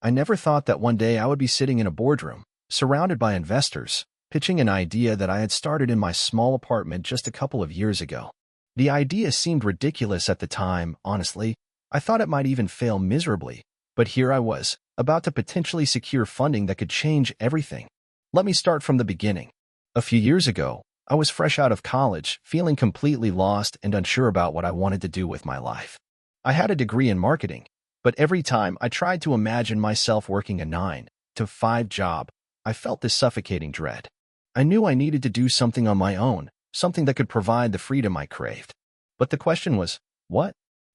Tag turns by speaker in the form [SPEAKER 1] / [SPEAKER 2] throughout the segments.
[SPEAKER 1] I never thought that one day I would be sitting in a boardroom, surrounded by investors, pitching an idea that I had started in my small apartment just a couple of years ago. The idea seemed ridiculous at the time, honestly. I thought it might even fail miserably. But here I was, about to potentially secure funding that could change everything. Let me start from the beginning. A few years ago, I was fresh out of college, feeling completely lost and unsure about what I wanted to do with my life. I had a degree in marketing, but every time I tried to imagine myself working a 9-to-5 job, I felt this suffocating dread. I knew I needed to do something on my own, something that could provide the freedom I craved. But the question was, what?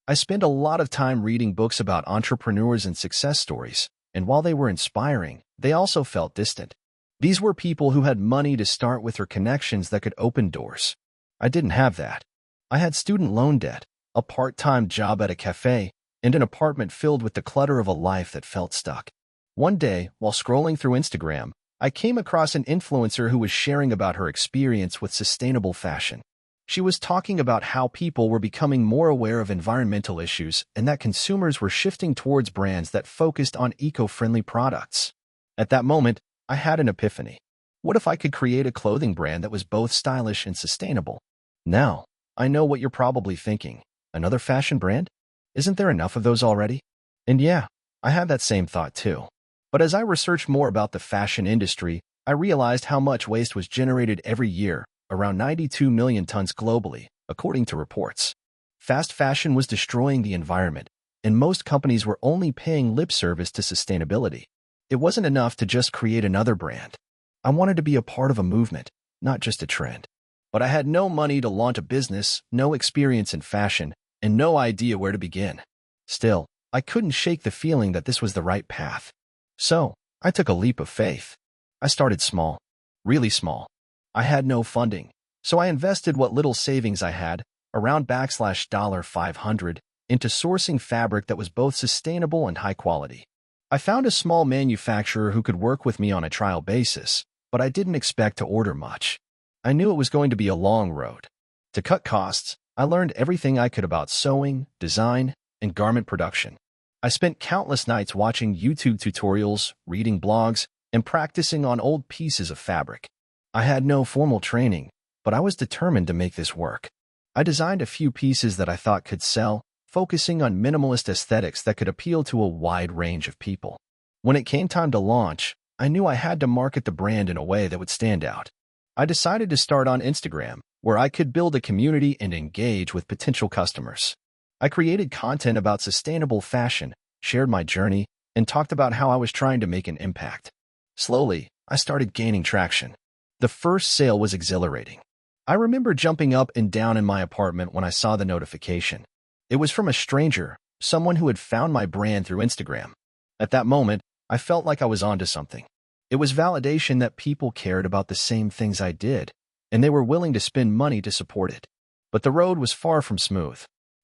[SPEAKER 1] I spent a lot of time reading books about entrepreneurs and success stories, and while they were inspiring, they also felt distant. These were people who had money to start with or connections that could open doors. I didn't have that. I had student loan debt, a part-time job at a cafe, and an apartment filled with the clutter of a life that felt stuck. One day, while scrolling through Instagram, I came across an influencer who was sharing about her experience with sustainable fashion. She was talking about how people were becoming more aware of environmental issues and that consumers were shifting towards brands that focused on eco-friendly products. At that moment, I had an epiphany. What if I could create a clothing brand that was both stylish and sustainable? Now, I know what you're probably thinking. Another fashion brand? Isn't there enough of those already? And yeah, I had that same thought too. But as I researched more about the fashion industry, I realized how much waste was generated every year, around 92 million tons globally, according to reports. Fast fashion was destroying the environment, and most companies were only paying lip service to sustainability. It wasn't enough to just create another brand. I wanted to be a part of a movement, not just a trend. But I had no money to launch a business, no experience in fashion, and no idea where to begin. Still, I couldn't shake the feeling that this was the right path. So, I took a leap of faith. I started small, really small. I had no funding, so I invested what little savings I had, around $500, into sourcing fabric that was both sustainable and high quality. I found a small manufacturer who could work with me on a trial basis, but I didn't expect to order much. I knew it was going to be a long road. To cut costs, I learned everything I could about sewing, design, and garment production. I spent countless nights watching YouTube tutorials, reading blogs, and practicing on old pieces of fabric. I had no formal training, but I was determined to make this work. I designed a few pieces that I thought could sell, focusing on minimalist aesthetics that could appeal to a wide range of people. When it came time to launch, I knew I had to market the brand in a way that would stand out. I decided to start on Instagram, where I could build a community and engage with potential customers. I created content about sustainable fashion, shared my journey, and talked about how I was trying to make an impact. Slowly, I started gaining traction. The first sale was exhilarating. I remember jumping up and down in my apartment when I saw the notification. It was from a stranger, someone who had found my brand through Instagram. At that moment, I felt like I was onto something. It was validation that people cared about the same things I did, and they were willing to spend money to support it. But the road was far from smooth.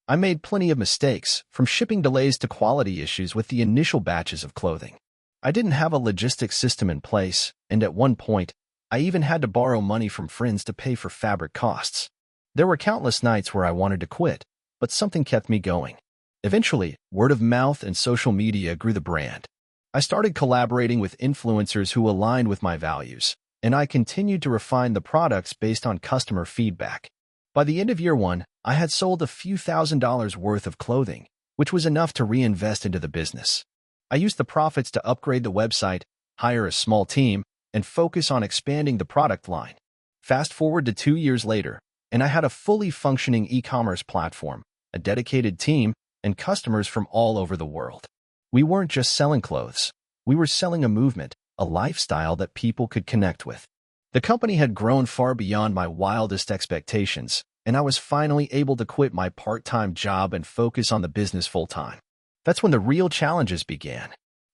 [SPEAKER 1] I made plenty of mistakes, from shipping delays to quality issues with the initial batches of clothing. I didn't have a logistics system in place, and at one point, I even had to borrow money from friends to pay for fabric costs. There were countless nights where I wanted to quit, but something kept me going. Eventually, word of mouth and social media grew the brand. I started collaborating with influencers who aligned with my values, and I continued to refine the products based on customer feedback. By the end of year one, I had sold a few $1,000s worth of clothing, which was enough to reinvest into the business. I used the profits to upgrade the website, hire a small team, and focus on expanding the product line. Fast forward to 2 years later, and I had a fully functioning e-commerce platform, a dedicated team, and customers from all over the world. We weren't just selling clothes. We were selling a movement, a lifestyle that people could connect with. The company had grown far beyond my wildest expectations, and I was finally able to quit my part-time job and focus on the business full-time. That's when the real challenges began.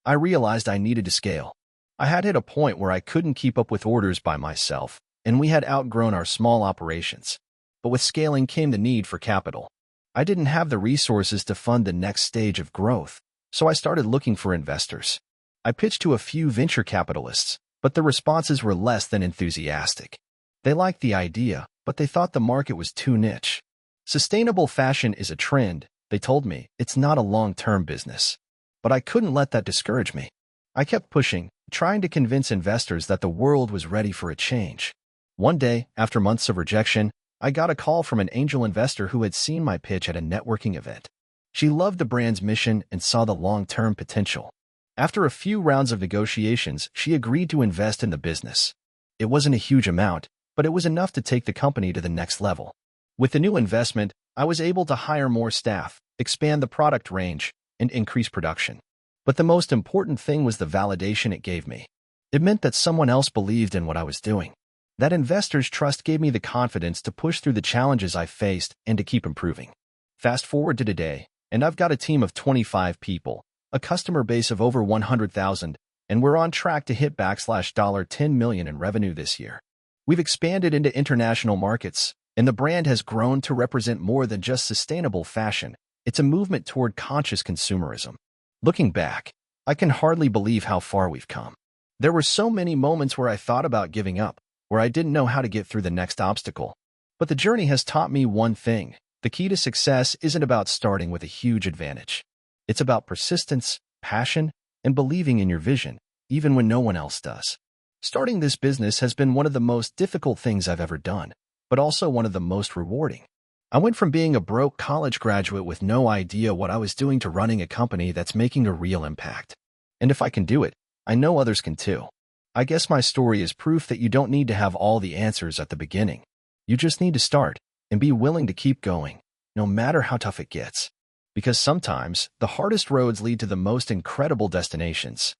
[SPEAKER 1] I realized I needed to scale. I had hit a point where I couldn't keep up with orders by myself, and we had outgrown our small operations. But with scaling came the need for capital. I didn't have the resources to fund the next stage of growth, so I started looking for investors. I pitched to a few venture capitalists, but the responses were less than enthusiastic. They liked the idea, but they thought the market was too niche. Sustainable fashion is a trend, they told me. It's not a long-term business. But I couldn't let that discourage me. I kept pushing, trying to convince investors that the world was ready for a change. One day, after months of rejection, I got a call from an angel investor who had seen my pitch at a networking event. She loved the brand's mission and saw the long-term potential. After a few rounds of negotiations, she agreed to invest in the business. It wasn't a huge amount, but it was enough to take the company to the next level. With the new investment, I was able to hire more staff, expand the product range, and increase production. But the most important thing was the validation it gave me. It meant that someone else believed in what I was doing. That investor's trust gave me the confidence to push through the challenges I faced and to keep improving. Fast forward to today, and I've got a team of 25 people, a customer base of over 100,000, and we're on track to hit $10 million in revenue this year. We've expanded into international markets, and the brand has grown to represent more than just sustainable fashion. It's a movement toward conscious consumerism. Looking back, I can hardly believe how far we've come. There were so many moments where I thought about giving up, where I didn't know how to get through the next obstacle. But the journey has taught me one thing. The key to success isn't about starting with a huge advantage. It's about persistence, passion, and believing in your vision, even when no one else does. Starting this business has been one of the most difficult things I've ever done, but also one of the most rewarding. I went from being a broke college graduate with no idea what I was doing to running a company that's making a real impact. And if I can do it, I know others can too. I guess my story is proof that you don't need to have all the answers at the beginning. You just need to start and be willing to keep going, no matter how tough it gets. Because sometimes, the hardest roads lead to the most incredible destinations.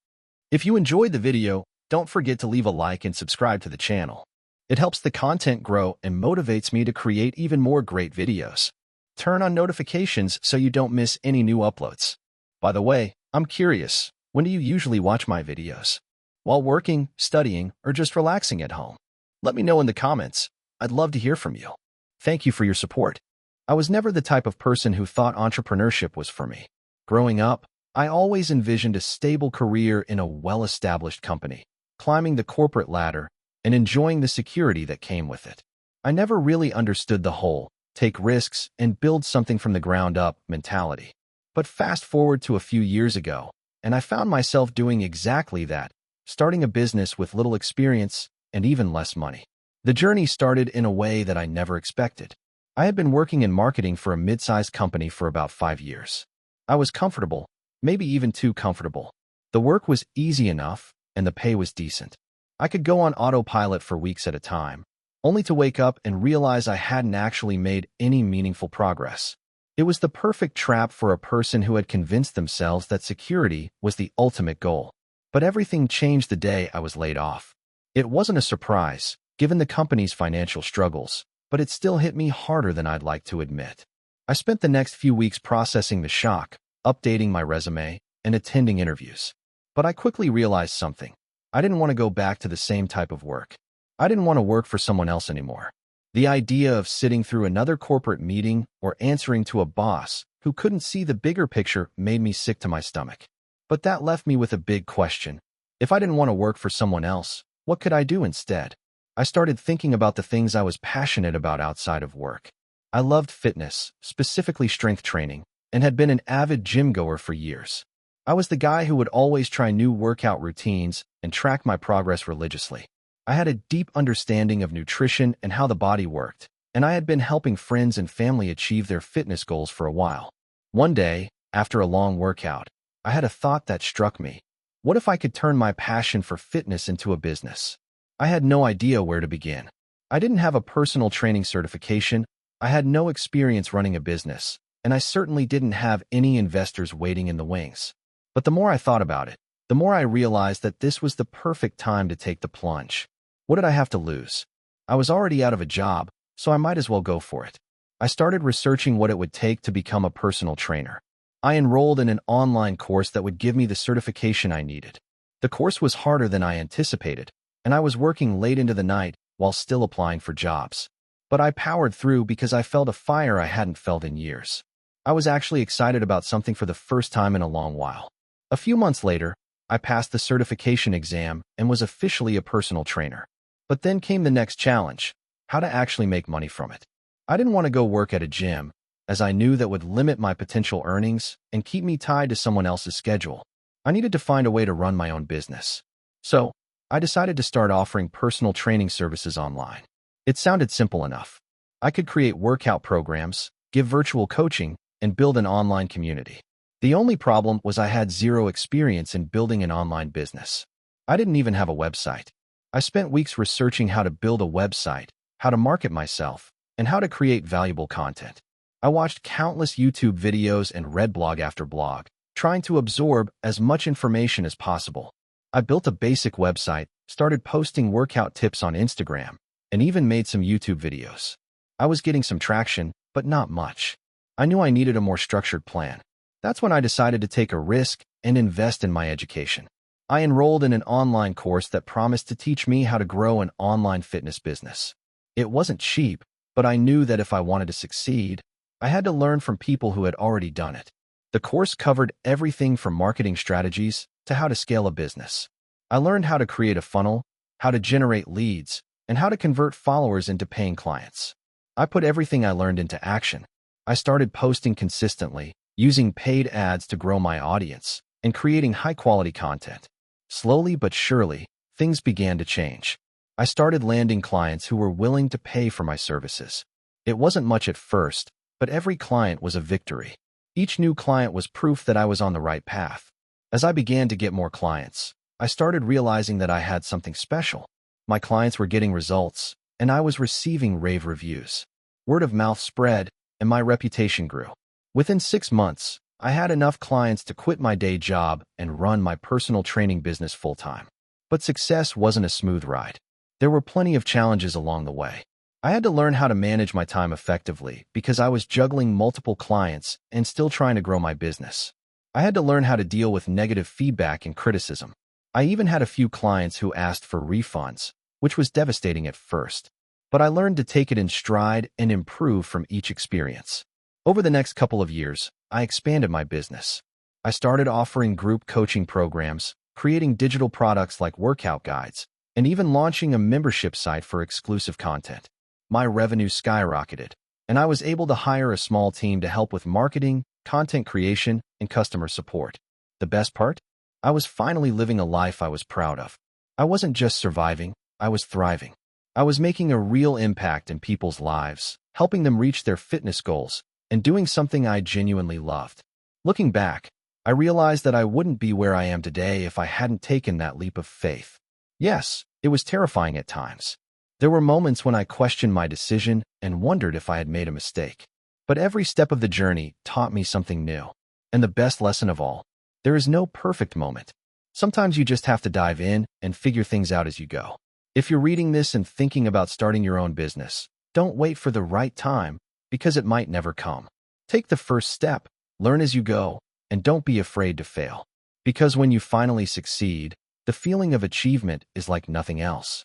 [SPEAKER 1] If you enjoyed the video, don't forget to leave a like and subscribe to the channel. It helps the content grow and motivates me to create even more great videos. Turn on notifications so you don't miss any new uploads. By the way, I'm curious, when do you usually watch my videos? While working, studying, or just relaxing at home? Let me know in the comments. I'd love to hear from you. Thank you for your support. I was never the type of person who thought entrepreneurship was for me. Growing up, I always envisioned a stable career in a well-established company, climbing the corporate ladder, and enjoying the security that came with it. I never really understood the whole take risks and build something from the ground up mentality. But fast forward to a few years ago, and I found myself doing exactly that, starting a business with little experience and even less money. The journey started in a way that I never expected. I had been working in marketing for a mid-sized company for about 5 years. I was comfortable, maybe even too comfortable. The work was easy enough, and the pay was decent. I could go on autopilot for weeks at a time, only to wake up and realize I hadn't actually made any meaningful progress. It was the perfect trap for a person who had convinced themselves that security was the ultimate goal. But everything changed the day I was laid off. It wasn't a surprise, given the company's financial struggles, but it still hit me harder than I'd like to admit. I spent the next few weeks processing the shock, updating my resume, and attending interviews. But I quickly realized something. I didn't want to go back to the same type of work. I didn't want to work for someone else anymore. The idea of sitting through another corporate meeting or answering to a boss who couldn't see the bigger picture made me sick to my stomach. But that left me with a big question. If I didn't want to work for someone else, what could I do instead? I started thinking about the things I was passionate about outside of work. I loved fitness, specifically strength training, and had been an avid gym goer for years. I was the guy who would always try new workout routines and track my progress religiously. I had a deep understanding of nutrition and how the body worked, and I had been helping friends and family achieve their fitness goals for a while. One day, after a long workout, I had a thought that struck me. What if I could turn my passion for fitness into a business? I had no idea where to begin. I didn't have a personal training certification, I had no experience running a business, and I certainly didn't have any investors waiting in the wings. But the more I thought about it, the more I realized that this was the perfect time to take the plunge. What did I have to lose? I was already out of a job, so I might as well go for it. I started researching what it would take to become a personal trainer. I enrolled in an online course that would give me the certification I needed. The course was harder than I anticipated, and I was working late into the night while still applying for jobs. But I powered through because I felt a fire I hadn't felt in years. I was actually excited about something for the first time in a long while. A few months later, I passed the certification exam and was officially a personal trainer. But then came the next challenge, how to actually make money from it. I didn't want to go work at a gym, as I knew that would limit my potential earnings and keep me tied to someone else's schedule. I needed to find a way to run my own business. So, I decided to start offering personal training services online. It sounded simple enough. I could create workout programs, give virtual coaching, and build an online community. The only problem was I had zero experience in building an online business. I didn't even have a website. I spent weeks researching how to build a website, how to market myself, and how to create valuable content. I watched countless YouTube videos and read blog after blog, trying to absorb as much information as possible. I built a basic website, started posting workout tips on Instagram, and even made some YouTube videos. I was getting some traction, but not much. I knew I needed a more structured plan. That's when I decided to take a risk and invest in my education. I enrolled in an online course that promised to teach me how to grow an online fitness business. It wasn't cheap, but I knew that if I wanted to succeed, I had to learn from people who had already done it. The course covered everything from marketing strategies to how to scale a business. I learned how to create a funnel, how to generate leads, and how to convert followers into paying clients. I put everything I learned into action. I started posting consistently, using paid ads to grow my audience, and creating high-quality content. Slowly but surely, things began to change. I started landing clients who were willing to pay for my services. It wasn't much at first, but every client was a victory. Each new client was proof that I was on the right path. As I began to get more clients, I started realizing that I had something special. My clients were getting results, and I was receiving rave reviews. Word of mouth spread, and my reputation grew. Within 6 months, I had enough clients to quit my day job and run my personal training business full-time. But success wasn't a smooth ride. There were plenty of challenges along the way. I had to learn how to manage my time effectively because I was juggling multiple clients and still trying to grow my business. I had to learn how to deal with negative feedback and criticism. I even had a few clients who asked for refunds, which was devastating at first. But I learned to take it in stride and improve from each experience. Over the next couple of years, I expanded my business. I started offering group coaching programs, creating digital products like workout guides, and even launching a membership site for exclusive content. My revenue skyrocketed, and I was able to hire a small team to help with marketing, content creation, and customer support. The best part? I was finally living a life I was proud of. I wasn't just surviving, I was thriving. I was making a real impact in people's lives, helping them reach their fitness goals, and doing something I genuinely loved. Looking back, I realized that I wouldn't be where I am today if I hadn't taken that leap of faith. Yes, it was terrifying at times. There were moments when I questioned my decision and wondered if I had made a mistake. But every step of the journey taught me something new. And the best lesson of all, there is no perfect moment. Sometimes you just have to dive in and figure things out as you go. If you're reading this and thinking about starting your own business, don't wait for the right time because it might never come. Take the first step, learn as you go, and don't be afraid to fail. Because when you finally succeed, the feeling of achievement is like nothing else.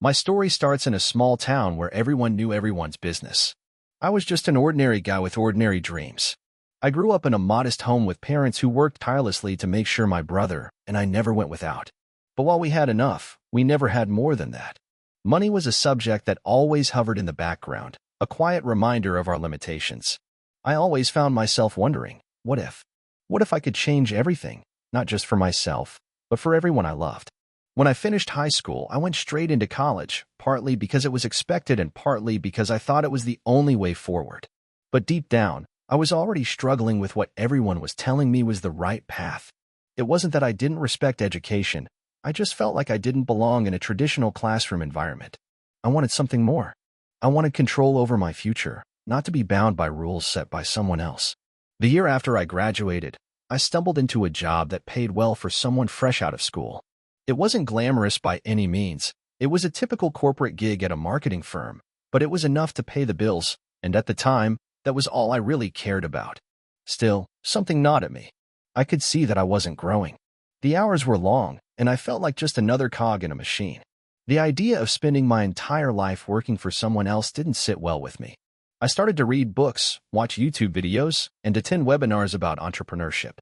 [SPEAKER 1] My story starts in a small town where everyone knew everyone's business. I was just an ordinary guy with ordinary dreams. I grew up in a modest home with parents who worked tirelessly to make sure my brother and I never went without. But while we had enough, we never had more than that. Money was a subject that always hovered in the background, a quiet reminder of our limitations. I always found myself wondering, what if? What if I could change everything, not just for myself, but for everyone I loved? When I finished high school, I went straight into college, partly because it was expected and partly because I thought it was the only way forward. But deep down, I was already struggling with what everyone was telling me was the right path. It wasn't that I didn't respect education, I just felt like I didn't belong in a traditional classroom environment. I wanted something more. I wanted control over my future, not to be bound by rules set by someone else. The year after I graduated, I stumbled into a job that paid well for someone fresh out of school. It wasn't glamorous by any means. It was a typical corporate gig at a marketing firm, but it was enough to pay the bills, and at the time, that was all I really cared about. Still, something gnawed at me. I could see that I wasn't growing. The hours were long, and I felt like just another cog in a machine. The idea of spending my entire life working for someone else didn't sit well with me. I started to read books, watch YouTube videos, and attend webinars about entrepreneurship.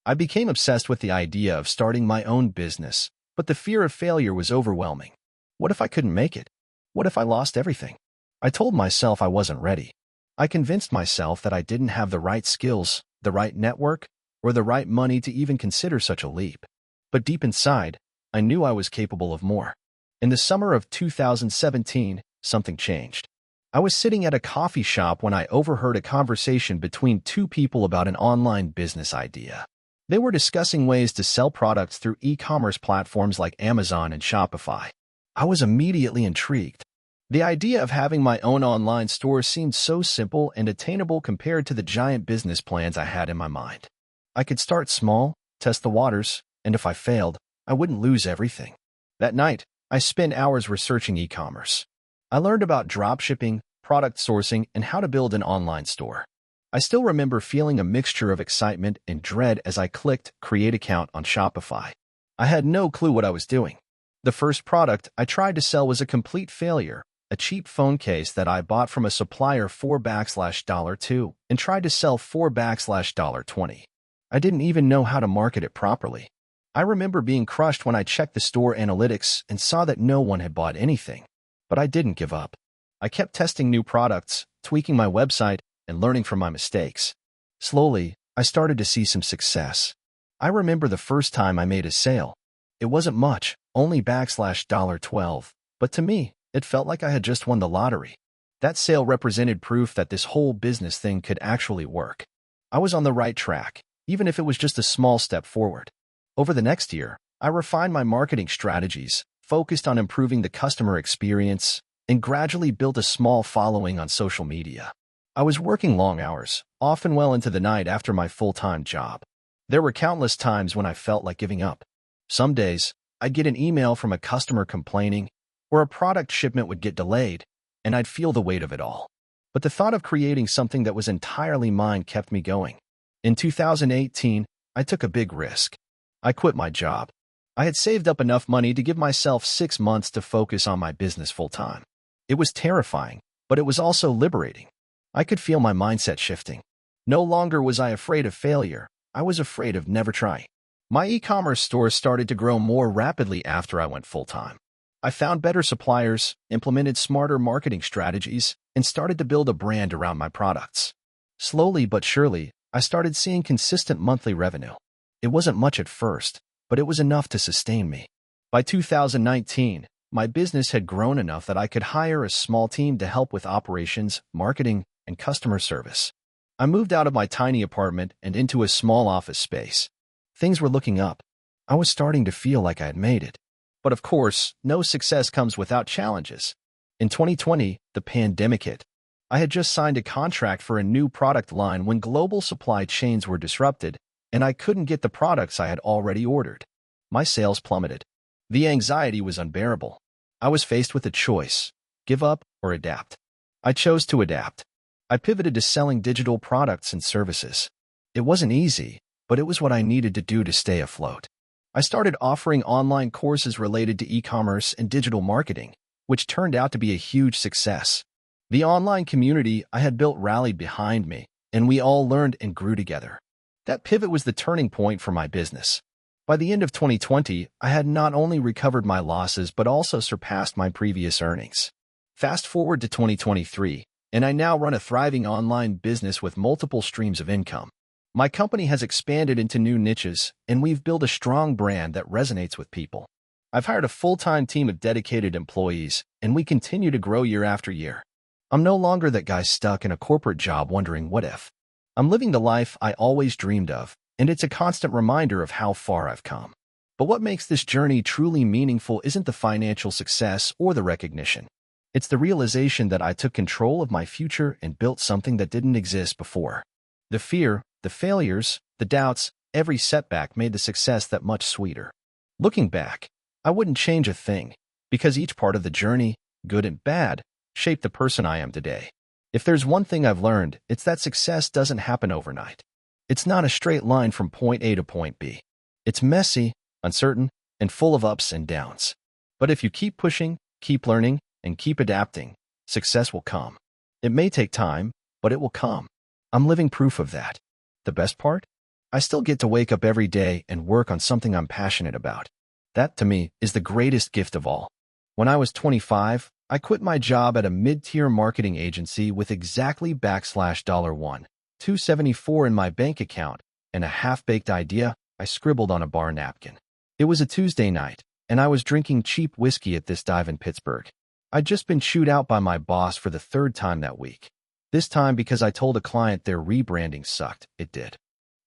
[SPEAKER 1] I became obsessed with the idea of starting my own business, but the fear of failure was overwhelming. What if I couldn't make it? What if I lost everything? I told myself I wasn't ready. I convinced myself that I didn't have the right skills, the right network, or the right money to even consider such a leap. But deep inside, I knew I was capable of more. In the summer of 2017, something changed. I was sitting at a coffee shop when I overheard a conversation between two people about an online business idea. They were discussing ways to sell products through e-commerce platforms like Amazon and Shopify. I was immediately intrigued. The idea of having my own online store seemed so simple and attainable compared to the giant business plans I had in my mind. I could start small, test the waters, and if I failed, I wouldn't lose everything. That night, I spent hours researching e-commerce. I learned about dropshipping, product sourcing, and how to build an online store. I still remember feeling a mixture of excitement and dread as I clicked Create Account on Shopify. I had no clue what I was doing. The first product I tried to sell was a complete failure, a cheap phone case that I bought from a supplier for $2 and tried to sell for $20. I didn't even know how to market it properly. I remember being crushed when I checked the store analytics and saw that no one had bought anything. But I didn't give up. I kept testing new products, tweaking my website, and learning from my mistakes. Slowly, I started to see some success. I remember the first time I made a sale. It wasn't much, only $12, but to me, it felt like I had just won the lottery. That sale represented proof that this whole business thing could actually work. I was on the right track, even if it was just a small step forward. Over the next year, I refined my marketing strategies, focused on improving the customer experience, and gradually built a small following on social media. I was working long hours, often well into the night after my full-time job. There were countless times when I felt like giving up. Some days, I'd get an email from a customer complaining, or a product shipment would get delayed, and I'd feel the weight of it all. But the thought of creating something that was entirely mine kept me going. In 2018, I took a big risk. I quit my job. I had saved up enough money to give myself 6 months to focus on my business full-time. It was terrifying, but it was also liberating. I could feel my mindset shifting. No longer was I afraid of failure. I was afraid of never trying. My e-commerce store started to grow more rapidly after I went full-time. I found better suppliers, implemented smarter marketing strategies, and started to build a brand around my products. Slowly but surely, I started seeing consistent monthly revenue. It wasn't much at first, but it was enough to sustain me. By 2019, my business had grown enough that I could hire a small team to help with operations, marketing, and customer service. I moved out of my tiny apartment and into a small office space. Things were looking up. I was starting to feel like I had made it. But of course, no success comes without challenges. In 2020, the pandemic hit. I had just signed a contract for a new product line when global supply chains were disrupted, and I couldn't get the products I had already ordered. My sales plummeted. The anxiety was unbearable. I was faced with a choice: give up or adapt. I chose to adapt. I pivoted to selling digital products and services. It wasn't easy, but it was what I needed to do to stay afloat. I started offering online courses related to e-commerce and digital marketing, which turned out to be a huge success. The online community I had built rallied behind me, and we all learned and grew together. That pivot was the turning point for my business. By the end of 2020, I had not only recovered my losses but also surpassed my previous earnings. Fast forward to 2023, and I now run a thriving online business with multiple streams of income. My company has expanded into new niches, and we've built a strong brand that resonates with people. I've hired a full-time team of dedicated employees, and we continue to grow year after year. I'm no longer that guy stuck in a corporate job wondering what if. I'm living the life I always dreamed of, and it's a constant reminder of how far I've come. But what makes this journey truly meaningful isn't the financial success or the recognition. It's the realization that I took control of my future and built something that didn't exist before. The fear, the failures, the doubts, every setback made the success that much sweeter. Looking back, I wouldn't change a thing, because each part of the journey, good and bad, shaped the person I am today. If there's one thing I've learned, it's that success doesn't happen overnight. It's not a straight line from point A to point B. It's messy, uncertain, and full of ups and downs. But if you keep pushing, keep learning, and keep adapting, success will come. It may take time, but it will come. I'm living proof of that. The best part? I still get to wake up every day and work on something I'm passionate about. That, to me, is the greatest gift of all. When I was 25, I quit my job at a mid-tier marketing agency with exactly $1,274 in my bank account and a half-baked idea I scribbled on a bar napkin. It was a Tuesday night, and I was drinking cheap whiskey at this dive in Pittsburgh. I'd just been chewed out by my boss for the third time that week. This time because I told a client their rebranding sucked. It did.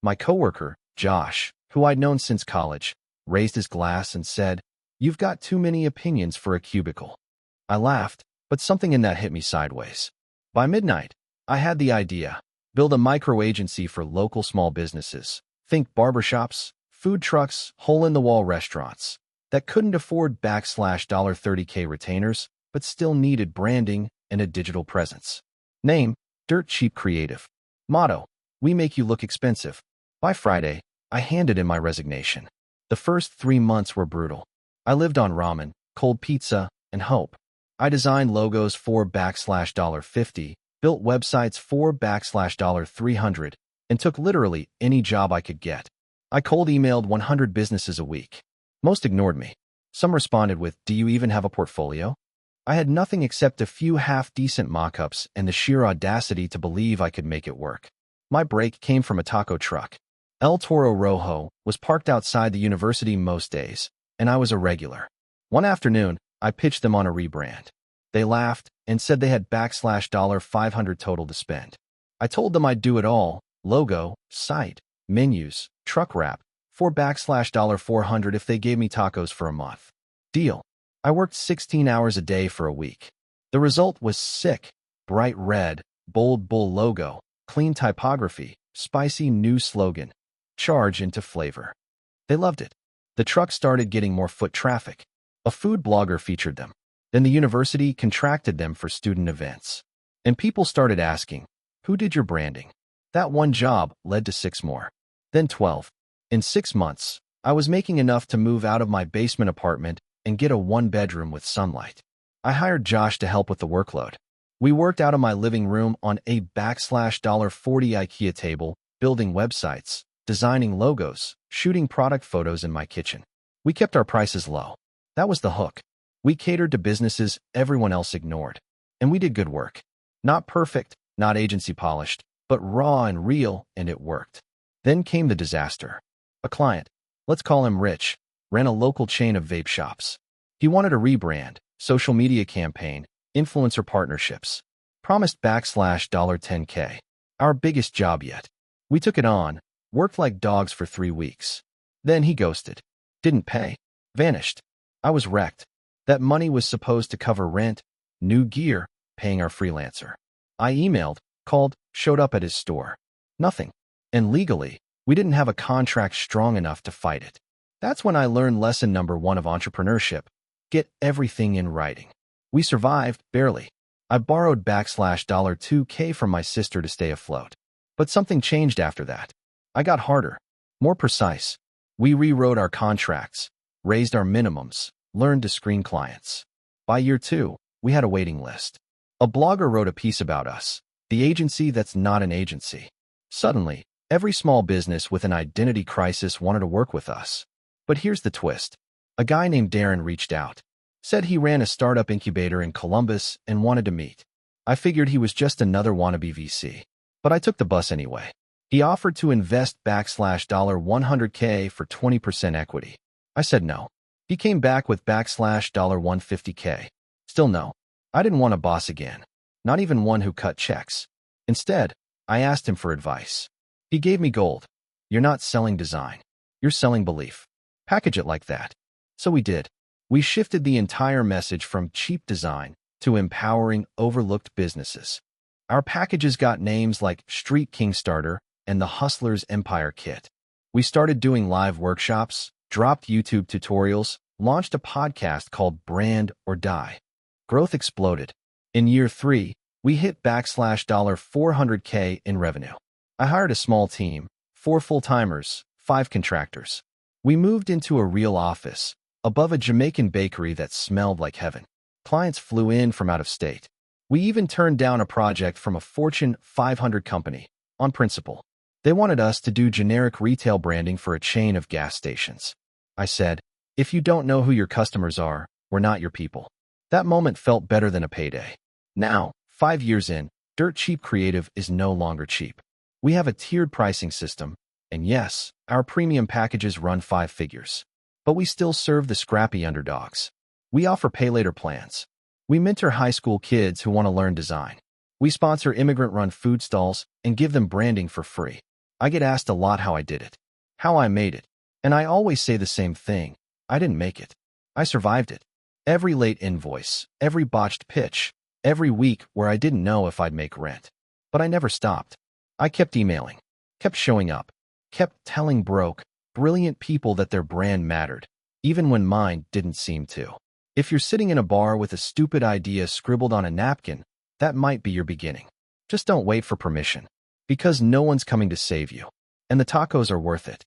[SPEAKER 1] My coworker, Josh, who I'd known since college, raised his glass and said, "You've got too many opinions for a cubicle." I laughed, but something in that hit me sideways. By midnight, I had the idea. Build a micro-agency for local small businesses. Think barbershops, food trucks, hole-in-the-wall restaurants that couldn't afford $30K retainers, but still needed branding and a digital presence. Name, Dirt Cheap Creative. Motto, we make you look expensive. By Friday, I handed in my resignation. The first 3 months were brutal. I lived on ramen, cold pizza, and hope. I designed logos for $50, built websites for $300, and took literally any job I could get. I cold emailed 100 businesses a week. Most ignored me. Some responded with, "Do you even have a portfolio?" I had nothing except a few half-decent mock-ups and the sheer audacity to believe I could make it work. My break came from a taco truck. El Toro Rojo was parked outside the university most days, and I was a regular. One afternoon, I pitched them on a rebrand. They laughed and said they had $500 total to spend. I told them I'd do it all: logo, site, menus, truck wrap, for $400 if they gave me tacos for a month. Deal. I worked 16 hours a day for a week. The result was sick: bright red, bold bull logo, clean typography, spicy new slogan, charge into flavor. They loved it. The truck started getting more foot traffic. A food blogger featured them. Then the university contracted them for student events. And people started asking, "Who did your branding?" That one job led to 6 more. Then 12. In 6 months, I was making enough to move out of my basement apartment and get a 1-bedroom with sunlight. I hired Josh to help with the workload. We worked out of my living room on a $40 IKEA table, building websites, designing logos, shooting product photos in my kitchen. We kept our prices low. That was the hook. We catered to businesses everyone else ignored. And we did good work. Not perfect, not agency polished, but raw and real, and it worked. Then came the disaster. A client, let's call him Rich, ran a local chain of vape shops. He wanted a rebrand, social media campaign, influencer partnerships. Promised $10K. Our biggest job yet. We took it on, worked like dogs for 3 weeks. Then he ghosted. Didn't pay. Vanished. I was wrecked. That money was supposed to cover rent, new gear, paying our freelancer. I emailed, called, showed up at his store. Nothing. And legally, we didn't have a contract strong enough to fight it. That's when I learned lesson number 1 of entrepreneurship. Get everything in writing. We survived, barely. I borrowed $2K from my sister to stay afloat. But something changed after that. I got harder, more precise. We rewrote our contracts, raised our minimums, learned to screen clients. By year 2, we had a waiting list. A blogger wrote a piece about us, the agency that's not an agency. Suddenly, every small business with an identity crisis wanted to work with us. But here's the twist. A guy named Darren reached out, said he ran a startup incubator in Columbus and wanted to meet. I figured he was just another wannabe VC, but I took the bus anyway. He offered to invest $100K for 20% equity. I said no. He came back with $150K. Still no. I didn't want a boss again, not even one who cut checks. Instead, I asked him for advice. He gave me gold. You're not selling design. You're selling belief. Package it like that. So we did. We shifted the entire message from cheap design to empowering overlooked businesses. Our packages got names like Street King Starter and the Hustler's Empire Kit. We started doing live workshops, dropped YouTube tutorials, launched a podcast called Brand or Die. Growth exploded. In year 3, we hit $400K in revenue. I hired a small team, 4 full-timers, 5 contractors. We moved into a real office, above a Jamaican bakery that smelled like heaven. Clients flew in from out of state. We even turned down a project from a Fortune 500 company, on principle. They wanted us to do generic retail branding for a chain of gas stations. I said, if you don't know who your customers are, we're not your people. That moment felt better than a payday. Now, 5 years in, dirt cheap creative is no longer cheap. We have a tiered pricing system, and yes, our premium packages run 5 figures. But we still serve the scrappy underdogs. We offer pay later plans. We mentor high school kids who want to learn design. We sponsor immigrant-run food stalls and give them branding for free. I get asked a lot how I did it, how I made it, and I always say the same thing. I didn't make it. I survived it. Every late invoice, every botched pitch, every week where I didn't know if I'd make rent. But I never stopped. I kept emailing, kept showing up, kept telling brilliant people that their brand mattered, even when mine didn't seem to. If you're sitting in a bar with a stupid idea scribbled on a napkin, that might be your beginning. Just don't wait for permission, because no one's coming to save you, and the tacos are worth it.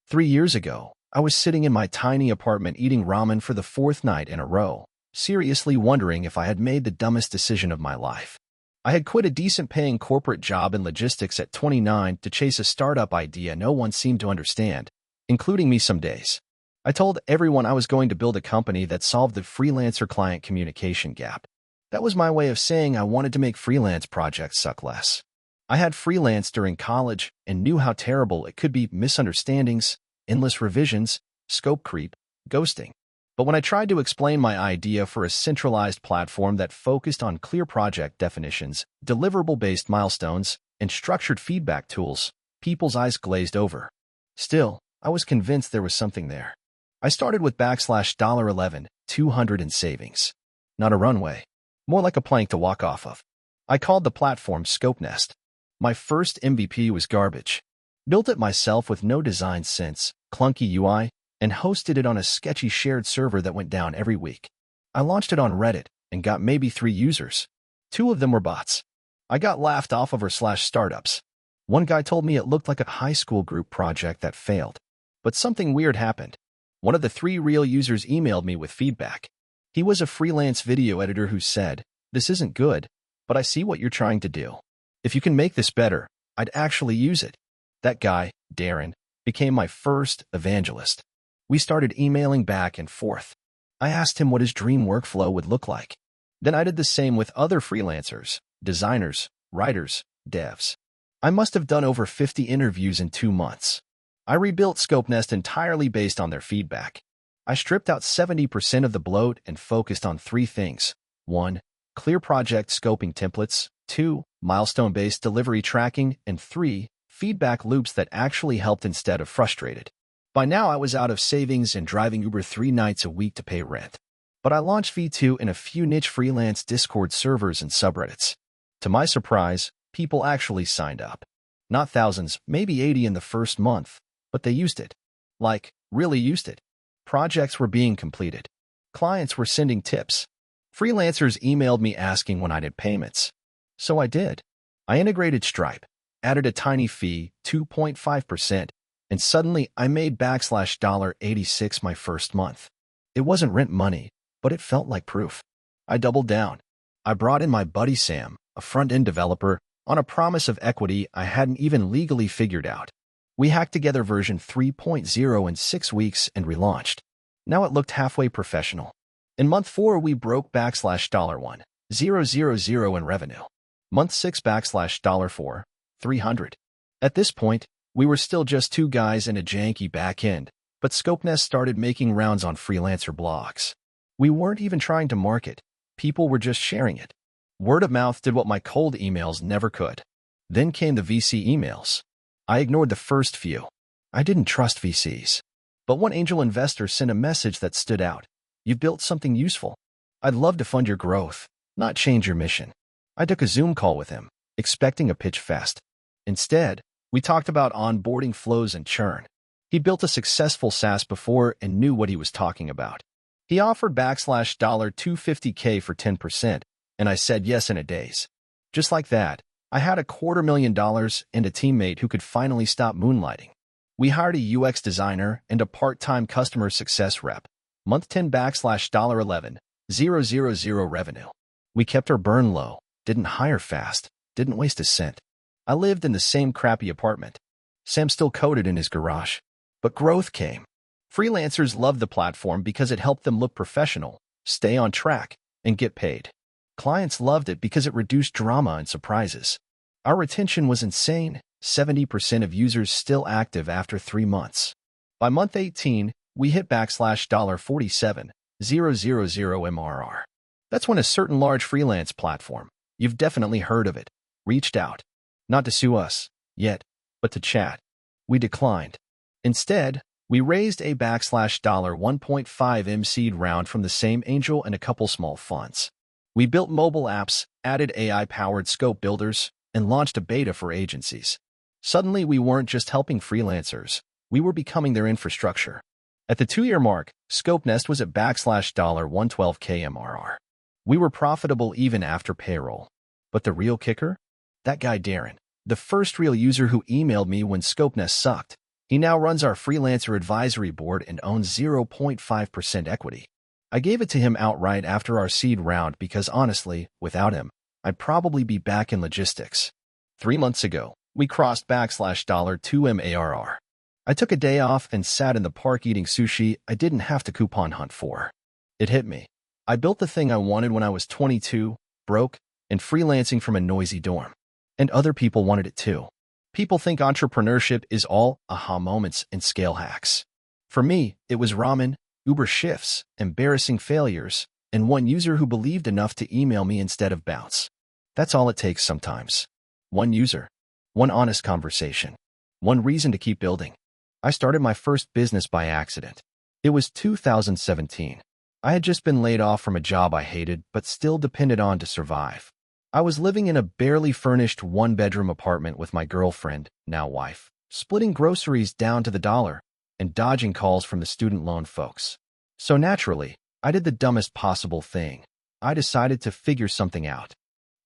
[SPEAKER 1] 3 years ago, I was sitting in my tiny apartment eating ramen for the 4th night in a row, seriously wondering if I had made the dumbest decision of my life. I had quit a decent-paying corporate job in logistics at 29 to chase a startup idea no one seemed to understand, including me some days. I told everyone I was going to build a company that solved the freelancer-client communication gap. That was my way of saying I wanted to make freelance projects suck less. I had freelanced during college and knew how terrible it could be: misunderstandings, endless revisions, scope creep, ghosting. But when I tried to explain my idea for a centralized platform that focused on clear project definitions, deliverable-based milestones, and structured feedback tools, people's eyes glazed over. Still, I was convinced there was something there. I started with $11,200 in savings. Not a runway, more like a plank to walk off of. I called the platform ScopeNest. My first MVP was garbage. Built it myself with no design sense, clunky UI, and hosted it on a sketchy shared server that went down every week. I launched it on Reddit and got maybe 3 users. 2 of them were bots. I got laughed off of /startups. One guy told me it looked like a high school group project that failed. But something weird happened. One of the 3 real users emailed me with feedback. He was a freelance video editor who said, "This isn't good, but I see what you're trying to do. If you can make this better, I'd actually use it." That guy, Darren, became my first evangelist. We started emailing back and forth. I asked him what his dream workflow would look like. Then I did the same with other freelancers, designers, writers, devs. I must have done over 50 interviews in 2 months. I rebuilt ScopeNest entirely based on their feedback. I stripped out 70% of the bloat and focused on 3 things. 1. Clear project scoping templates. 2. Milestone-based delivery tracking. And 3. Feedback loops that actually helped instead of frustrated. By now, I was out of savings and driving Uber 3 nights a week to pay rent. But I launched V2 in a few niche freelance Discord servers and subreddits. To my surprise, people actually signed up. Not thousands, maybe 80 in the first month, but they used it. Like, really used it. Projects were being completed. Clients were sending tips. Freelancers emailed me asking when I did payments. So I did. I integrated Stripe, added a tiny fee, 2.5%, and suddenly I made $86 my first month. It wasn't rent money, but it felt like proof. I doubled down. I brought in my buddy Sam, a front-end developer, on a promise of equity I hadn't even legally figured out. We hacked together version 3.0 in 6 weeks and relaunched. Now it looked halfway professional. In month 4, we broke $1,000 in revenue. Month 6 $4, 300. At this point, we were still just 2 guys and a janky back end, but ScopeNest started making rounds on freelancer blogs. We weren't even trying to market. People were just sharing it. Word of mouth did what my cold emails never could. Then came the VC emails. I ignored the first few. I didn't trust VCs. But one angel investor sent a message that stood out. "You've built something useful. I'd love to fund your growth, not change your mission." I took a Zoom call with him, expecting a pitch fest. Instead, we talked about onboarding flows and churn. He built a successful SaaS before and knew what he was talking about. He offered $250K for 10%, and I said yes in a daze. Just like that, I had $250,000 and a teammate who could finally stop moonlighting. We hired a UX designer and a part-time customer success rep. Month 10 $11,000 revenue. We kept our burn low, didn't hire fast, didn't waste a cent. I lived in the same crappy apartment. Sam still coded in his garage. But growth came. Freelancers loved the platform because it helped them look professional, stay on track, and get paid. Clients loved it because it reduced drama and surprises. Our retention was insane, 70% of users still active after 3 months. By month 18, we hit $47,000 MRR. That's when a certain large freelance platform, you've definitely heard of it, reached out. Not to sue us, yet, but to chat. We declined. Instead, we raised a $1.5 M seed round from the same angel and a couple small funds. We built mobile apps, added AI-powered scope builders, and launched a beta for agencies. Suddenly, we weren't just helping freelancers. We were becoming their infrastructure. At the 2-year mark, ScopeNest was at $112K MRR. We were profitable even after payroll. But the real kicker? That guy Darren, the first real user who emailed me when ScopeNest sucked. He now runs our freelancer advisory board and owns 0.5% equity. I gave it to him outright after our seed round because honestly, without him, I'd probably be back in logistics. 3 months ago, we crossed $2M ARR. I took a day off and sat in the park eating sushi I didn't have to coupon hunt for. It hit me. I built the thing I wanted when I was 22, broke, and freelancing from a noisy dorm. And other people wanted it too. People think entrepreneurship is all aha moments and scale hacks. For me, it was ramen, Uber shifts, embarrassing failures, and one user who believed enough to email me instead of bounce. That's all it takes sometimes. One user, one honest conversation, one reason to keep building. I started my first business by accident. It was 2017. I had just been laid off from a job I hated but still depended on to survive. I was living in a barely furnished 1-bedroom apartment with my girlfriend, now wife, splitting groceries down to the dollar and dodging calls from the student loan folks. So naturally, I did the dumbest possible thing. I decided to figure something out.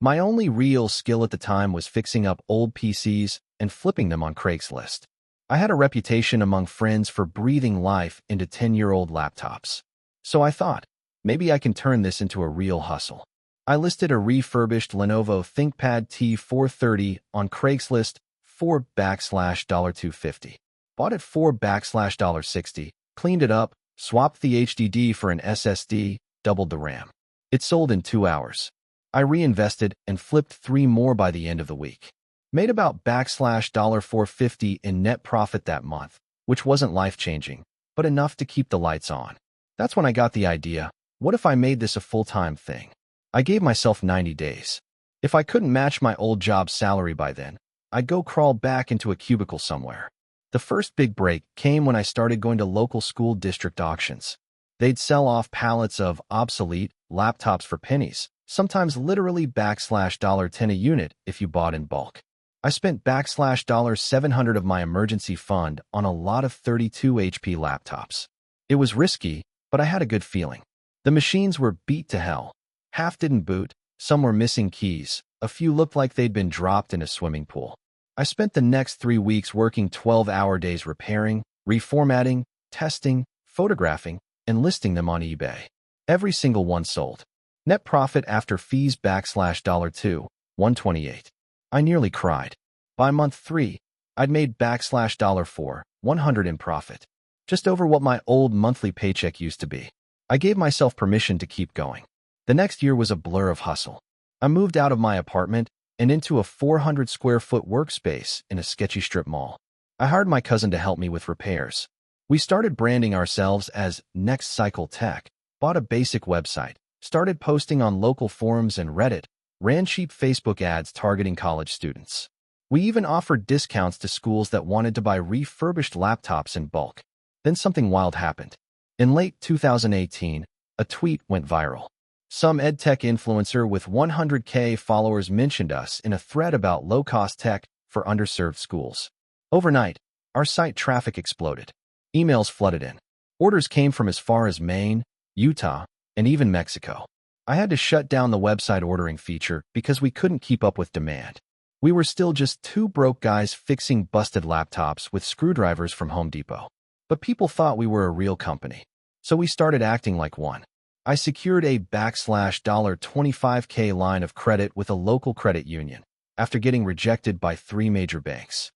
[SPEAKER 1] My only real skill at the time was fixing up old PCs and flipping them on Craigslist. I had a reputation among friends for breathing life into 10-year-old laptops. So I thought, maybe I can turn this into a real hustle. I listed a refurbished Lenovo ThinkPad T430 on Craigslist for $250. Bought it for $60, cleaned it up, swapped the HDD for an SSD, doubled the RAM. It sold in 2 hours. I reinvested and flipped 3 more by the end of the week. Made about $450 in net profit that month, which wasn't life-changing, but enough to keep the lights on. That's when I got the idea, what if I made this a full-time thing? I gave myself 90 days. If I couldn't match my old job's salary by then, I'd go crawl back into a cubicle somewhere. The first big break came when I started going to local school district auctions. They'd sell off pallets of obsolete laptops for pennies, sometimes literally $10 a unit if you bought in bulk. I spent $700 of my emergency fund on a lot of 32 HP laptops. It was risky, but I had a good feeling. The machines were beat to hell. Half didn't boot, some were missing keys, a few looked like they'd been dropped in a swimming pool. I spent the next 3 weeks working 12-hour days repairing, reformatting, testing, photographing, and listing them on eBay. Every single one sold. Net profit after fees $128. I nearly cried. By month 3, I'd made $100 in profit. Just over what my old monthly paycheck used to be. I gave myself permission to keep going. The next year was a blur of hustle. I moved out of my apartment and into a 400-square-foot workspace in a sketchy strip mall. I hired my cousin to help me with repairs. We started branding ourselves as Next Cycle Tech, bought a basic website, started posting on local forums and Reddit, ran cheap Facebook ads targeting college students. We even offered discounts to schools that wanted to buy refurbished laptops in bulk. Then something wild happened. In late 2018, a tweet went viral. Some edtech influencer with 100K followers mentioned us in a thread about low-cost tech for underserved schools. Overnight, our site traffic exploded. Emails flooded in. Orders came from as far as Maine, Utah, and even Mexico. I had to shut down the website ordering feature because we couldn't keep up with demand. We were still just 2 broke guys fixing busted laptops with screwdrivers from Home Depot. But people thought we were a real company. So we started acting like one. I secured a $25K line of credit with a local credit union after getting rejected by 3 major banks.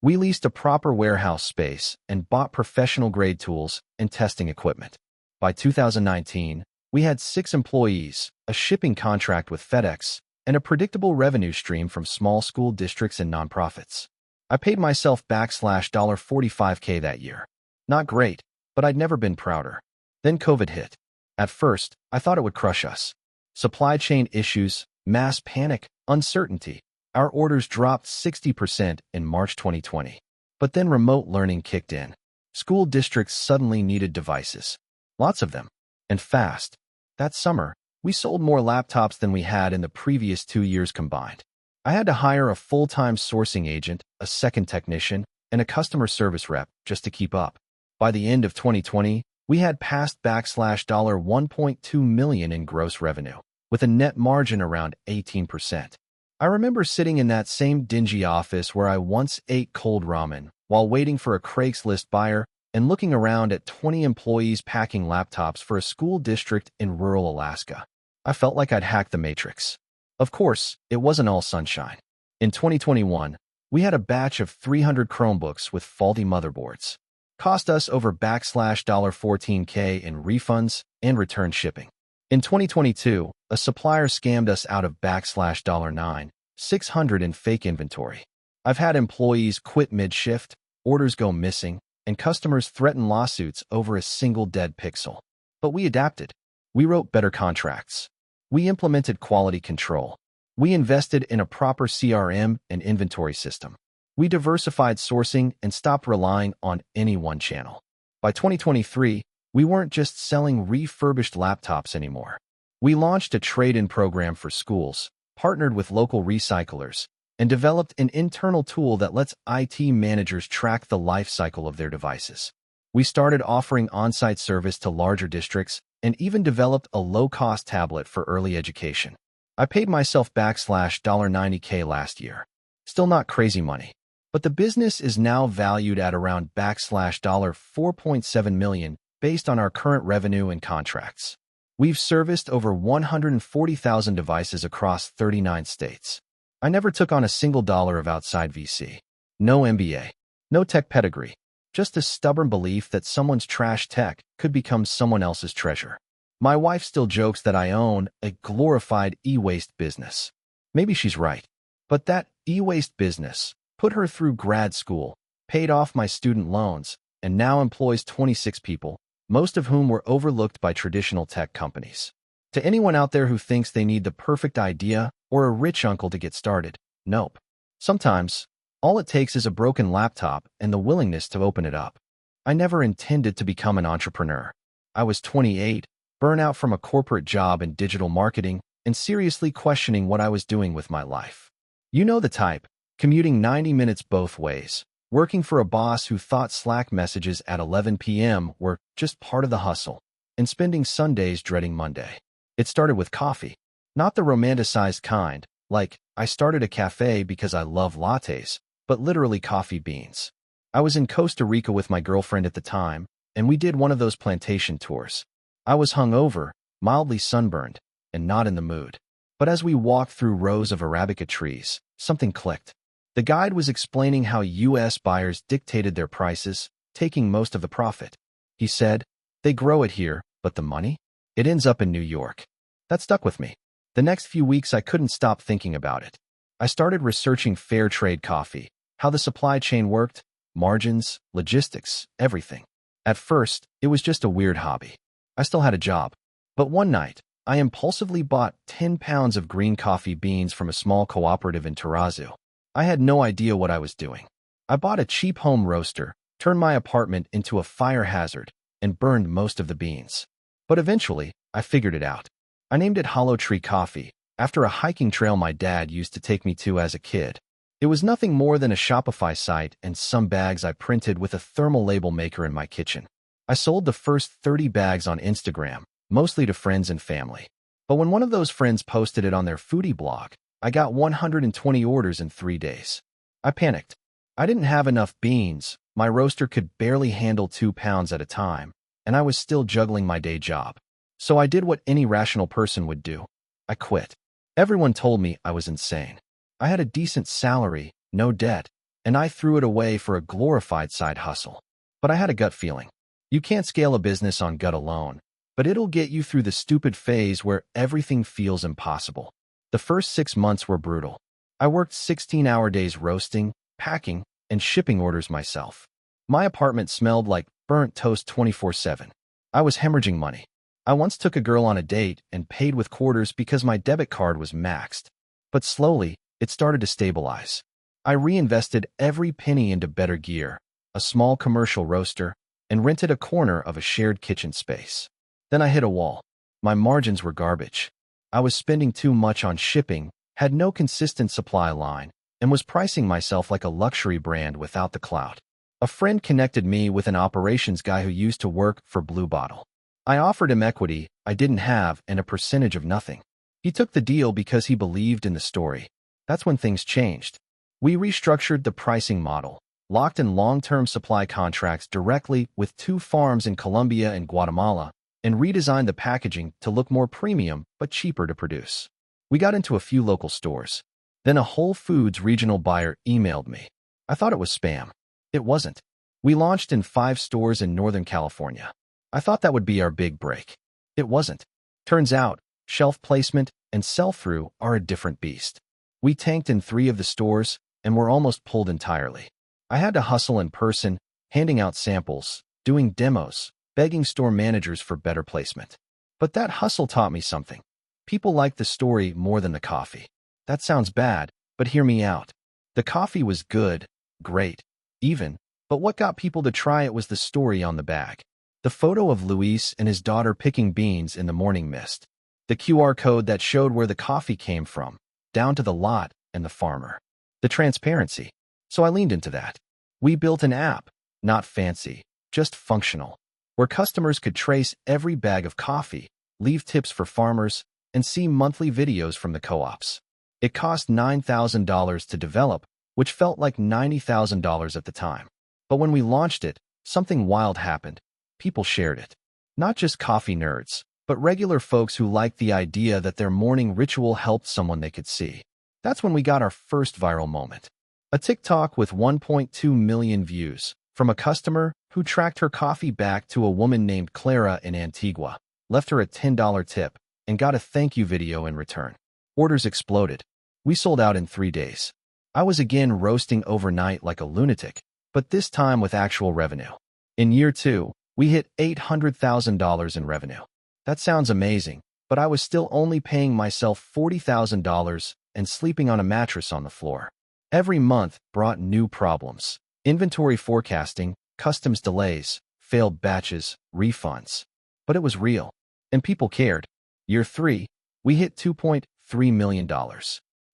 [SPEAKER 1] We leased a proper warehouse space and bought professional-grade tools and testing equipment. By 2019, We had 6 employees, a shipping contract with FedEx, and a predictable revenue stream from small school districts and nonprofits. I paid myself $45K that year. Not great, but I'd never been prouder. Then COVID hit. At first, I thought it would crush us. Supply chain issues, mass panic, uncertainty. Our orders dropped 60% in March 2020. But then remote learning kicked in. School districts suddenly needed devices. Lots of them. And fast. That summer, we sold more laptops than we had in the previous 2 years combined. I had to hire a full-time sourcing agent, a second technician, and a customer service rep just to keep up. By the end of 2020, we had passed $1.2 million in gross revenue, with a net margin around 18%. I remember sitting in that same dingy office where I once ate cold ramen while waiting for a Craigslist buyer and looking around at 20 employees packing laptops for a school district in rural Alaska. I felt like I'd hacked the Matrix. Of course, it wasn't all sunshine. In 2021, we had a batch of 300 Chromebooks with faulty motherboards. Cost us over $14K in refunds and return shipping. In 2022, a supplier scammed us out of $9,600 in fake inventory. I've had employees quit mid-shift, orders go missing, and customers threaten lawsuits over a single dead pixel. But we adapted. We wrote better contracts. We implemented quality control. We invested in a proper CRM and inventory system. We diversified sourcing and stopped relying on any one channel. By 2023, we weren't just selling refurbished laptops anymore. We launched a trade-in program for schools, partnered with local recyclers, and developed an internal tool that lets IT managers track the life cycle of their devices. We started offering on-site service to larger districts and even developed a low-cost tablet for early education. I paid myself $90K last year. Still not crazy money, but the business is now valued at around $4.7 million based on our current revenue and contracts. We've serviced over 140,000 devices across 39 states. I never took on a single dollar of outside VC. No MBA. No tech pedigree. Just a stubborn belief that someone's trash tech could become someone else's treasure. My wife still jokes that I own a glorified e-waste business. Maybe she's right. But that e-waste business put her through grad school, paid off my student loans, and now employs 26 people, most of whom were overlooked by traditional tech companies. To anyone out there who thinks they need the perfect idea or a rich uncle to get started, nope. Sometimes, all it takes is a broken laptop and the willingness to open it up. I never intended to become an entrepreneur. I was 28, burnout from a corporate job in digital marketing, and seriously questioning what I was doing with my life. You know the type, commuting 90 minutes both ways, working for a boss who thought Slack messages at 11 p.m. were just part of the hustle, and spending Sundays dreading Monday. It started with coffee. Not the romanticized kind, like, I started a cafe because I love lattes, but literally coffee beans. I was in Costa Rica with my girlfriend at the time, and we did one of those plantation tours. I was hungover, mildly sunburned, and not in the mood. But as we walked through rows of Arabica trees, something clicked. The guide was explaining how U.S. buyers dictated their prices, taking most of the profit. He said, they grow it here, but the money? It ends up in New York. That stuck with me. The next few weeks I couldn't stop thinking about it. I started researching fair trade coffee, how the supply chain worked, margins, logistics, everything. At first, it was just a weird hobby. I still had a job. But one night, I impulsively bought 10 pounds of green coffee beans from a small cooperative in Tarazu. I had no idea what I was doing. I bought a cheap home roaster, turned my apartment into a fire hazard, and burned most of the beans. But eventually, I figured it out. I named it Hollow Tree Coffee, after a hiking trail my dad used to take me to as a kid. It was nothing more than a Shopify site and some bags I printed with a thermal label maker in my kitchen. I sold the first 30 bags on Instagram, mostly to friends and family. But when one of those friends posted it on their foodie blog, I got 120 orders in 3 days. I panicked. I didn't have enough beans, my roaster could barely handle 2 pounds at a time, and I was still juggling my day job. So I did what any rational person would do. I quit. Everyone told me I was insane. I had a decent salary, no debt, and I threw it away for a glorified side hustle. But I had a gut feeling. You can't scale a business on gut alone, but it'll get you through the stupid phase where everything feels impossible. The first 6 months were brutal. I worked 16-hour days roasting, packing, and shipping orders myself. My apartment smelled like burnt toast 24/7. I was hemorrhaging money. I once took a girl on a date and paid with quarters because my debit card was maxed. But slowly, it started to stabilize. I reinvested every penny into better gear, a small commercial roaster, and rented a corner of a shared kitchen space. Then I hit a wall. My margins were garbage. I was spending too much on shipping, had no consistent supply line, and was pricing myself like a luxury brand without the clout. A friend connected me with an operations guy who used to work for Blue Bottle. I offered him equity I didn't have and a percentage of nothing. He took the deal because he believed in the story. That's when things changed. We restructured the pricing model, locked in long-term supply contracts directly with 2 farms in Colombia and Guatemala, and redesigned the packaging to look more premium but cheaper to produce. We got into a few local stores. Then a Whole Foods regional buyer emailed me. I thought it was spam. It wasn't. We launched in 5 stores in Northern California. I thought that would be our big break. It wasn't. Turns out, shelf placement and sell-through are a different beast. We tanked in 3 of the stores and were almost pulled entirely. I had to hustle in person, handing out samples, doing demos, begging store managers for better placement. But that hustle taught me something. People like the story more than the coffee. That sounds bad, but hear me out. The coffee was good, great, even, but what got people to try it was the story on the bag. The photo of Luis and his daughter picking beans in the morning mist. The QR code that showed where the coffee came from, down to the lot and the farmer. The transparency. So I leaned into that. We built an app, not fancy, just functional, where customers could trace every bag of coffee, leave tips for farmers, and see monthly videos from the co-ops. It cost $9,000 to develop, which felt like $90,000 at the time. But when we launched it, something wild happened. People shared it. Not just coffee nerds, but regular folks who liked the idea that their morning ritual helped someone they could see. That's when we got our first viral moment. A TikTok with 1.2 million views from a customer who tracked her coffee back to a woman named Clara in Antigua, left her a $10 tip, and got a thank you video in return. Orders exploded. We sold out in 3 days. I was again roasting overnight like a lunatic, but this time with actual revenue. In year 2, we hit $800,000 in revenue. That sounds amazing, but I was still only paying myself $40,000 and sleeping on a mattress on the floor. Every month brought new problems. Inventory forecasting, customs delays, failed batches, refunds. But it was real, and people cared. Year 3, we hit $2.3 million.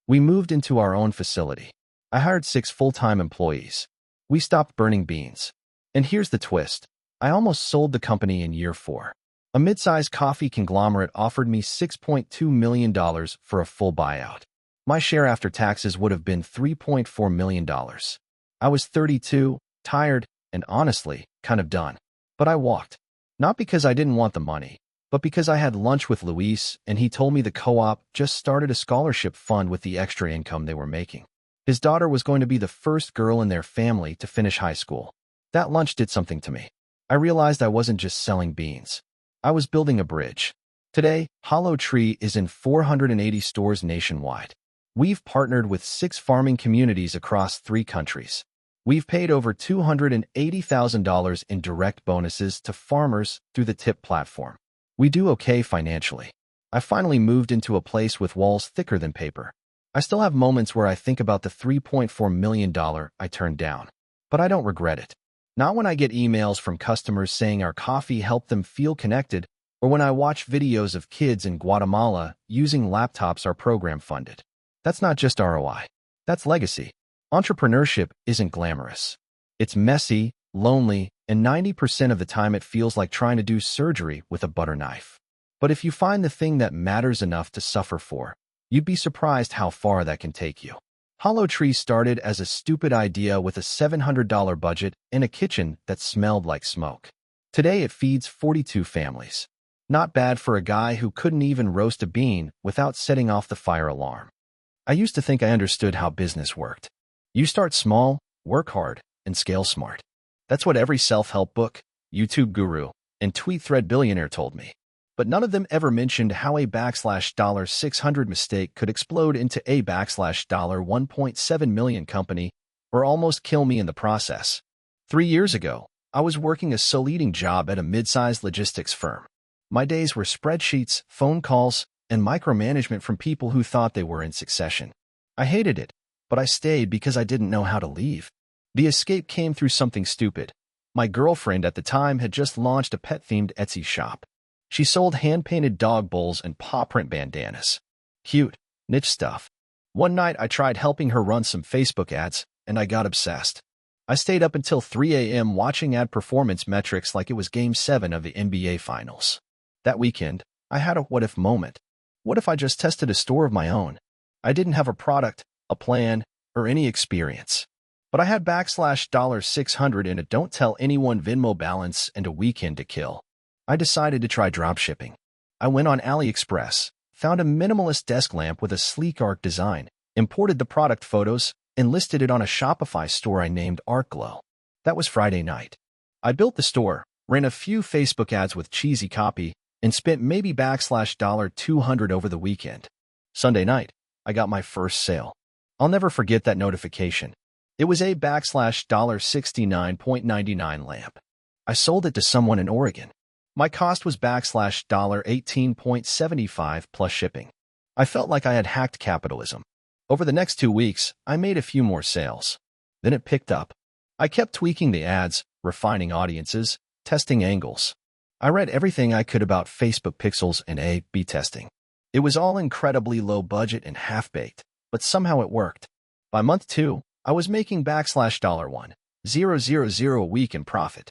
[SPEAKER 1] We moved into our own facility. I hired 6 full-time employees. We stopped burning beans. And here's the twist. I almost sold the company in year 4. A mid-sized coffee conglomerate offered me $6.2 million for a full buyout. My share after taxes would have been $3.4 million. I was 32, tired, and honestly, kind of done. But I walked. Not because I didn't want the money, but because I had lunch with Luis and he told me the co-op just started a scholarship fund with the extra income they were making. His daughter was going to be the first girl in their family to finish high school. That lunch did something to me. I realized I wasn't just selling beans. I was building a bridge. Today, Hollow Tree is in 480 stores nationwide. We've partnered with 6 farming communities across 3 countries. We've paid over $280,000 in direct bonuses to farmers through the tip platform. We do okay financially. I finally moved into a place with walls thicker than paper. I still have moments where I think about the $3.4 million I turned down. But I don't regret it. Not when I get emails from customers saying our coffee helped them feel connected, or when I watch videos of kids in Guatemala using laptops our program funded. That's not just ROI. That's legacy. Entrepreneurship isn't glamorous. It's messy, lonely, and 90% of the time it feels like trying to do surgery with a butter knife. But if you find the thing that matters enough to suffer for, you'd be surprised how far that can take you. Hollow Tree started as a stupid idea with a $700 budget and a kitchen that smelled like smoke. Today it feeds 42 families. Not bad for a guy who couldn't even roast a bean without setting off the fire alarm. I used to think I understood how business worked. You start small, work hard, and scale smart. That's what every self-help book, YouTube guru, and tweet thread billionaire told me. but none of them ever mentioned how a $600 mistake could explode into a $1.7 million company or almost kill me in the process. 3 years ago, I was working a sole-leading job at a mid-sized logistics firm. My days were spreadsheets, phone calls, and micromanagement from people who thought they were in succession. I hated it, but I stayed because I didn't know how to leave. The escape came through something stupid. My girlfriend at the time had just launched a pet-themed Etsy shop. She sold hand-painted dog bowls and paw-print bandanas. Cute, niche stuff. One night I tried helping her run some Facebook ads, and I got obsessed. I stayed up until 3 a.m. watching ad performance metrics like it was Game 7 of the NBA Finals. That weekend, I had a what-if moment. What if I just tested a store of my own? I didn't have a product, a plan, or any experience. But I had $600 in a don't tell anyone Venmo balance and a weekend to kill. I decided to try dropshipping. I went on AliExpress, found a minimalist desk lamp with a sleek arc design, imported the product photos, and listed it on a Shopify store I named ArcGlow. That was Friday night. I built the store, ran a few Facebook ads with cheesy copy, and spent maybe $200 over the weekend. Sunday night, I got my first sale. I'll never forget that notification. It was a $69.99 lamp. I sold it to someone in Oregon. My cost was $18.75 plus shipping. I felt like I had hacked capitalism. Over the next 2 weeks, I made a few more sales. Then it picked up. I kept tweaking the ads, refining audiences, testing angles. I read everything I could about Facebook pixels and A/B testing. It was all incredibly low budget and half-baked, but somehow it worked. By month 2, I was making $1,000 a week in profit.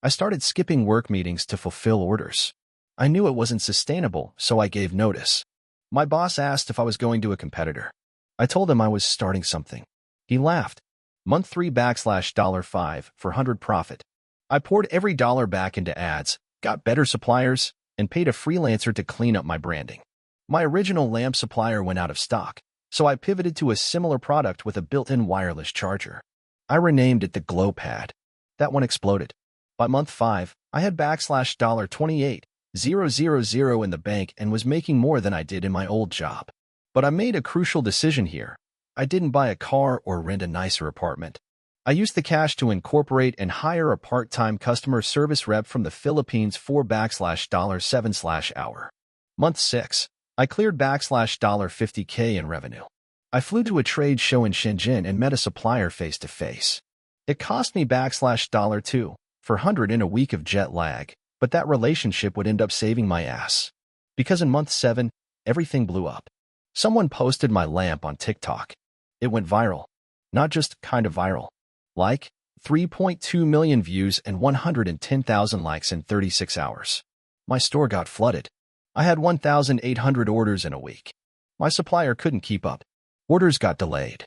[SPEAKER 1] I started skipping work meetings to fulfill orders. I knew it wasn't sustainable, so I gave notice. My boss asked if I was going to a competitor. I told him I was starting something. He laughed. Month 3 $5 for 100 profit. I poured every dollar back into ads, got better suppliers, and paid a freelancer to clean up my branding. My original lamp supplier went out of stock, so I pivoted to a similar product with a built-in wireless charger. I renamed it the Glow Pad. That one exploded. By month 5, I had $28,000 in the bank and was making more than I did in my old job. But I made a crucial decision here. I didn't buy a car or rent a nicer apartment. I used the cash to incorporate and hire a part-time customer service rep from the Philippines for $7/hour. Month 6, I cleared $50K in revenue. I flew to a trade show in Shenzhen and met a supplier face-to-face. It cost me $2 for 100 in a week of jet lag, but that relationship would end up saving my ass. Because in month 7, everything blew up. Someone posted my lamp on TikTok. It went viral. Not just kind of viral. Like, 3.2 million views and 110,000 likes in 36 hours. My store got flooded. I had 1,800 orders in a week. My supplier couldn't keep up. Orders got delayed.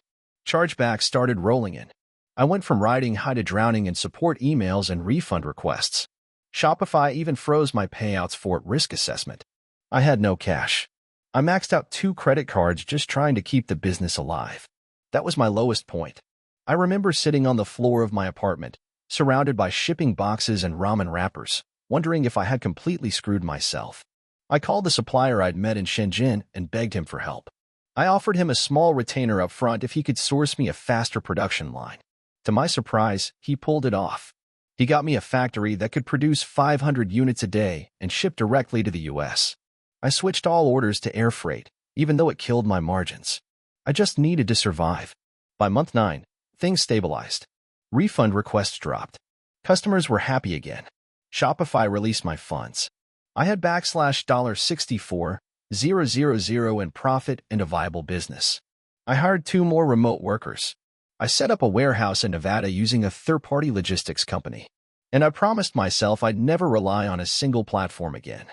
[SPEAKER 1] Chargebacks started rolling in. I went from riding high to drowning in support emails and refund requests. Shopify even froze my payouts for risk assessment. I had no cash. I maxed out 2 credit cards just trying to keep the business alive. That was my lowest point. I remember sitting on the floor of my apartment, surrounded by shipping boxes and ramen wrappers, wondering if I had completely screwed myself. I called the supplier I'd met in Shenzhen and begged him for help. I offered him a small retainer up front if he could source me a faster production line. To my surprise, he pulled it off. He got me a factory that could produce 500 units a day and ship directly to the US. I switched all orders to air freight, even though it killed my margins. I just needed to survive. By month 9, things stabilized. Refund requests dropped. Customers were happy again. Shopify released my funds. I had $64,000 in profit and a viable business. I hired 2 more remote workers. I set up a warehouse in Nevada using a third-party logistics company. And I promised myself I'd never rely on a single platform again.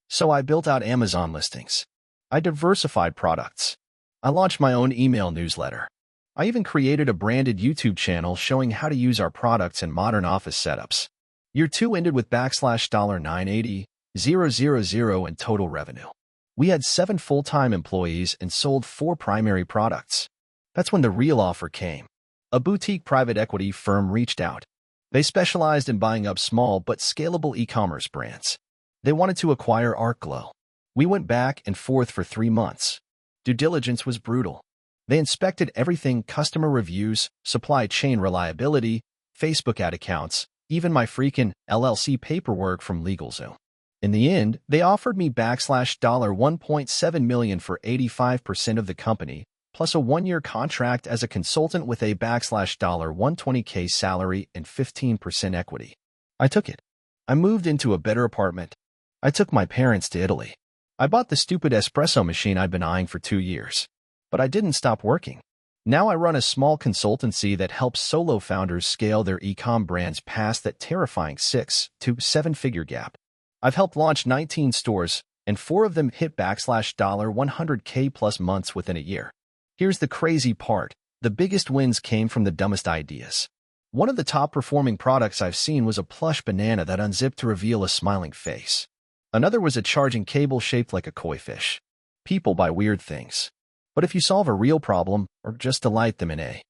[SPEAKER 1] So I built out Amazon listings. I diversified products. I launched my own email newsletter. I even created a branded YouTube channel showing how to use our products in modern office setups. Year 2 ended with $980,000 in total revenue. We had 7 full-time employees and sold 4 primary products. That's when the real offer came. A boutique private equity firm reached out. They specialized in buying up small but scalable e-commerce brands. They wanted to acquire ArcGlow. We went back and forth for 3 months. Due diligence was brutal. They inspected everything: customer reviews, supply chain reliability, Facebook ad accounts, even my freaking LLC paperwork from LegalZoom. In the end, they offered me $1.7 million for 85% of the company, plus a 1-year contract as a consultant with a $120K salary and 15% equity. I took it. I moved into a better apartment. I took my parents to Italy. I bought the stupid espresso machine I'd been eyeing for 2 years. But I didn't stop working. Now I run a small consultancy that helps solo founders scale their e-com brands past that terrifying 6 to 7-figure gap. I've helped launch 19 stores, and 4 of them hit $100K plus months within a year. Here's the crazy part. The biggest wins came from the dumbest ideas. One of the top-performing products I've seen was a plush banana that unzipped to reveal a smiling face. Another was a charging cable shaped like a koi fish. People buy weird things. But if you solve a real problem, or just delight them in a...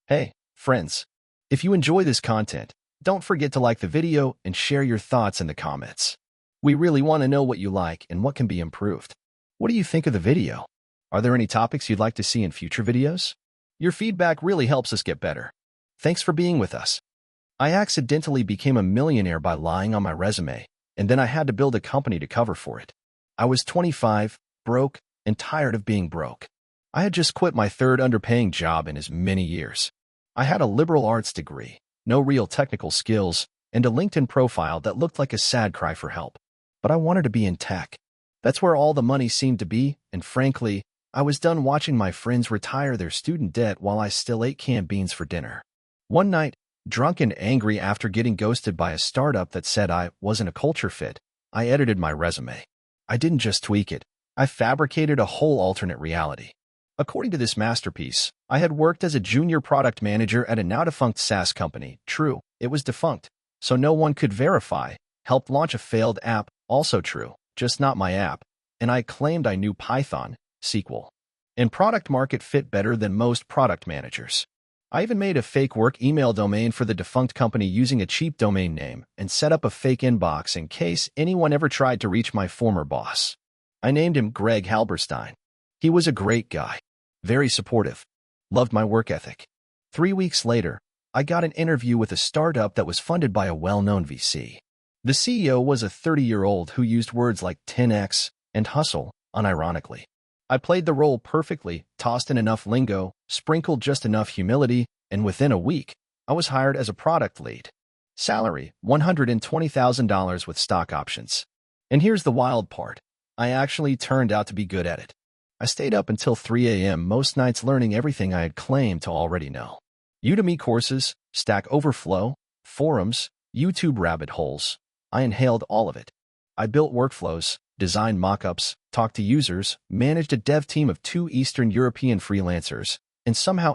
[SPEAKER 1] Hey, friends, if you enjoy this content, don't forget to like the video and share your thoughts in the comments. We really want to know what you like and what can be improved. What do you think of the video? Are there any topics you'd like to see in future videos? Your feedback really helps us get better. Thanks for being with us. I accidentally became a millionaire by lying on my resume, and then I had to build a company to cover for it. I was 25, broke, and tired of being broke. I had just quit my 3rd underpaying job in as many years. I had a liberal arts degree, no real technical skills, and a LinkedIn profile that looked like a sad cry for help. But I wanted to be in tech. That's where all the money seemed to be, and frankly, I was done watching my friends retire their student debt while I still ate canned beans for dinner. One night, drunk and angry after getting ghosted by a startup that said I wasn't a culture fit, I edited my resume. I didn't just tweak it. I fabricated a whole alternate reality. According to this masterpiece, I had worked as a junior product manager at a now-defunct SaaS company. True, it was defunct, so no one could verify. Helped launch a failed app. Also true, just not my app. And I claimed I knew Python, SQL, and product market fit better than most product managers. I even made a fake work email domain for the defunct company using a cheap domain name and set up a fake inbox in case anyone ever tried to reach my former boss. I named him Greg Halberstein. He was a great guy. Very supportive. Loved my work ethic. 3 weeks later, I got an interview with a startup that was funded by a well-known VC. The CEO was a 30-year-old who used words like 10x and hustle, unironically. I played the role perfectly, tossed in enough lingo, sprinkled just enough humility, and within a week, I was hired as a product lead. Salary, $120,000 with stock options. And here's the wild part. I actually turned out to be good at it. I stayed up until 3 a.m. most nights learning everything I had claimed to already know. Udemy courses, Stack Overflow, forums, YouTube rabbit holes. I inhaled all of it. I built workflows, designed mockups, talked to users, managed a dev team of 2 Eastern European freelancers, and somehow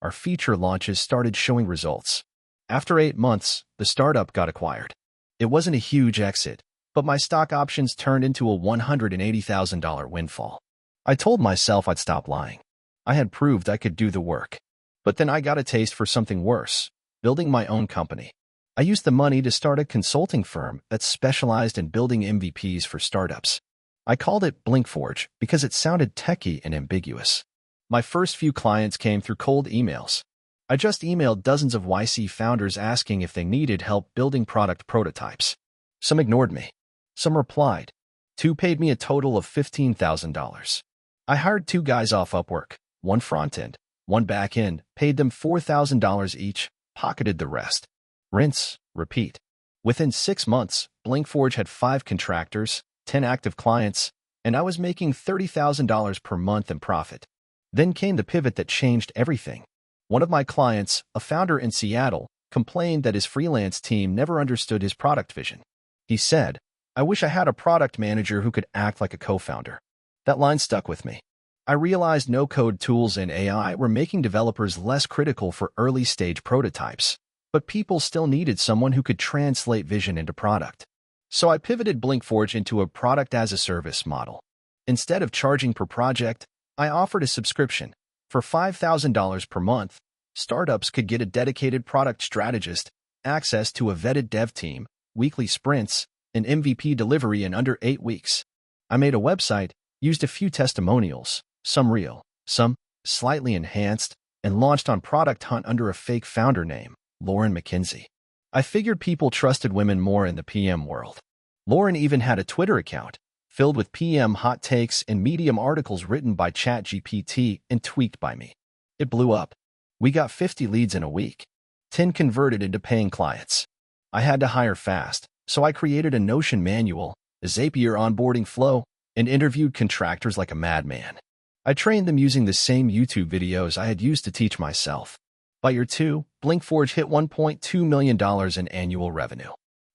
[SPEAKER 1] our feature launches started showing results. After 8 months, the startup got acquired. It wasn't a huge exit, but my stock options turned into a $180,000 windfall. I told myself I'd stop lying. I had proved I could do the work. But then I got a taste for something worse, building my own company. I used the money to start a consulting firm that specialized in building MVPs for startups. I called it Blinkforge because it sounded techy and ambiguous. My first few clients came through cold emails. I just emailed dozens of YC founders asking if they needed help building product prototypes. Some ignored me. Some replied. 2 paid me a total of $15,000. I hired 2 guys off Upwork, 1 front-end, 1 back-end, paid them $4,000 each, pocketed the rest. Rinse, repeat. Within 6 months, Blinkforge had 5 contractors, 10 active clients, and I was making $30,000 per month in profit. Then came the pivot that changed everything. One of my clients, a founder in Seattle, complained that his freelance team never understood his product vision. He said, "I wish I had a product manager who could act like a co-founder." That line stuck with me. I realized no-code tools and AI were making developers less critical for early-stage prototypes, but people still needed someone who could translate vision into product. So I pivoted Blinkforge into a product-as-a-service model. Instead of charging per project, I offered a subscription. For $5,000 per month, startups could get a dedicated product strategist, access to a vetted dev team, weekly sprints, an MVP delivery in under 8 weeks. I made a website, used a few testimonials, some real, some slightly enhanced, and launched on Product Hunt under a fake founder name, Lauren McKinsey. I figured people trusted women more in the PM world. Lauren even had a Twitter account, filled with PM hot takes and Medium articles written by ChatGPT and tweaked by me. It blew up. We got 50 leads in a week. 10 converted into paying clients. I had to hire fast, so I created a Notion manual, a Zapier onboarding flow, and interviewed contractors like a madman. I trained them using the same YouTube videos I had used to teach myself. By year 2, Blinkforge hit $1.2 million in annual revenue.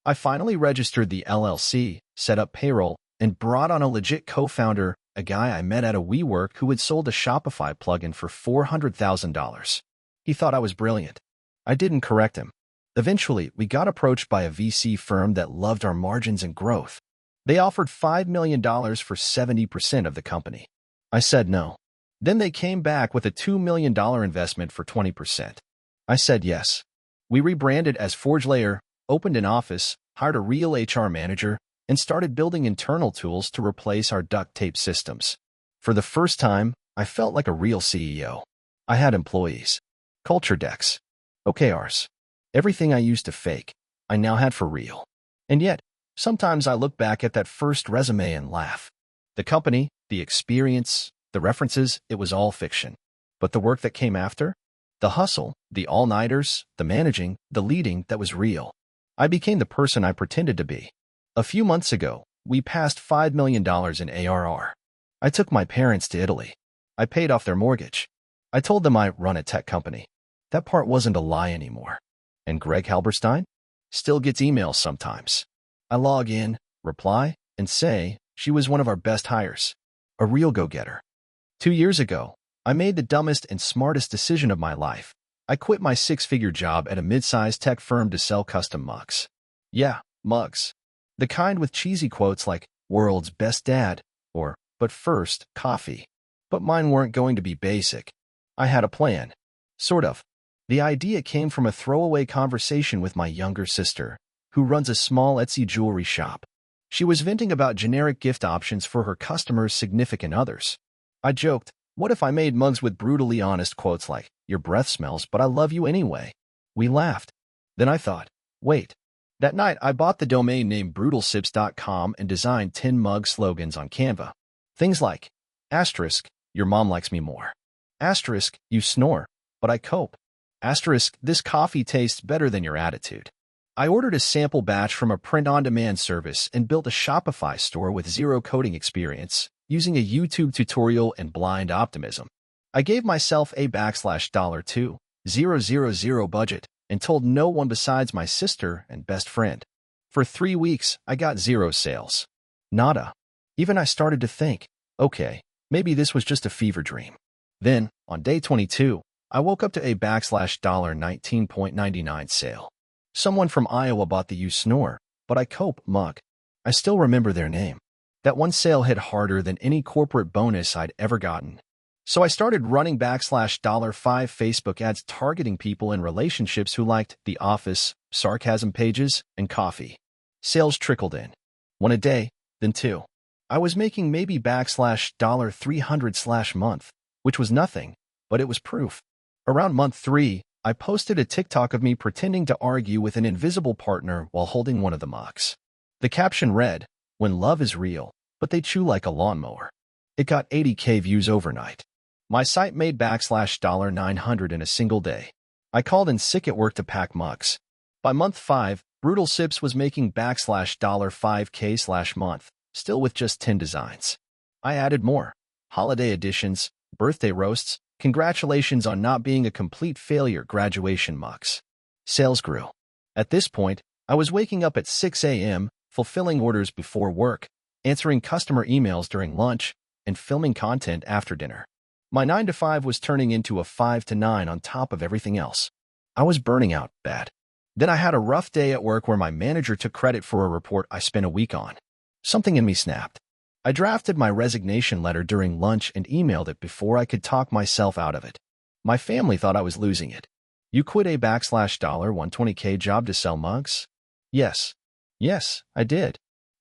[SPEAKER 1] I finally registered the LLC, set up payroll, and brought on a legit co-founder, a guy I met at a WeWork who had sold a Shopify plugin for $400,000. He thought I was brilliant. I didn't correct him. Eventually, we got approached by a VC firm that loved our margins and growth. They offered $5 million for 70% of the company. I said no. Then they came back with a $2 million investment for 20%. I said yes. We rebranded as ForgeLayer, opened an office, hired a real HR manager, and started building internal tools to replace our duct tape systems. For the first time, I felt like a real CEO. I had employees, culture decks, OKRs. Everything I used to fake, I now had for real. And yet, sometimes I look back at that first resume and laugh. The company, the experience, the references, it was all fiction. But the work that came after? The hustle, the all-nighters, the managing, the leading, that was real. I became the person I pretended to be. A few months ago, we passed $5 million in ARR. I took my parents to Italy. I paid off their mortgage. I told them I run a tech company. That part wasn't a lie anymore. And Greg Halberstein? Still gets emails sometimes. I log in, reply, and say she was one of our best hires. A real go-getter. 2 years ago, I made the dumbest and smartest decision of my life. I quit my 6-figure job at a mid-sized tech firm to sell custom mugs. Yeah, mugs. The kind with cheesy quotes like, "World's best dad," or, "But first, coffee." But mine weren't going to be basic. I had a plan. Sort of. The idea came from a throwaway conversation with my younger sister, who runs a small Etsy jewelry shop. She was venting about generic gift options for her customers' significant others. I joked, what if I made mugs with brutally honest quotes like, "Your breath smells, but I love you anyway"? We laughed. Then I thought, wait. That night, I bought the domain name brutalsips.com and designed 10 mug slogans on Canva. Things like, asterisk, "Your mom likes me more." Asterisk, "You snore, but I cope." Asterisk, "This coffee tastes better than your attitude." I ordered a sample batch from a print-on-demand service and built a Shopify store with zero coding experience, using a YouTube tutorial and blind optimism. I gave myself a $2,000 budget and told no one besides my sister and best friend. For 3 weeks, I got 0 sales. Nada. Even I started to think, okay, maybe this was just a fever dream. Then, on day 22, I woke up to a $19.99 sale. Someone from Iowa bought the "You Snore, but I Cope" mug. I still remember their name. That one sale hit harder than any corporate bonus I'd ever gotten. So I started running $5 Facebook ads targeting people in relationships who liked The Office, sarcasm pages, and coffee. Sales trickled in. One a day, then 2. I was making maybe $300/month, which was nothing, but it was proof. Around month 3, I posted a TikTok of me pretending to argue with an invisible partner while holding one of the mugs. The caption read, "When love is real, but they chew like a lawnmower." It got 80K views overnight. My site made $900 in a single day. I called in sick at work to pack mugs. By month 5, Brutal Sips was making $5K/month, still with just 10 designs. I added more. Holiday editions, birthday roasts, congratulations on not being a complete failure graduation mugs. Sales grew. At this point, I was waking up at 6 a.m., fulfilling orders before work, answering customer emails during lunch, and filming content after dinner. My 9 to 5 was turning into a 5 to 9 on top of everything else. I was burning out bad. Then I had a rough day at work where my manager took credit for a report I spent a week on. Something in me snapped. I drafted my resignation letter during lunch and emailed it before I could talk myself out of it. My family thought I was losing it. "You quit a $120K job to sell mugs?" Yes. Yes, I did.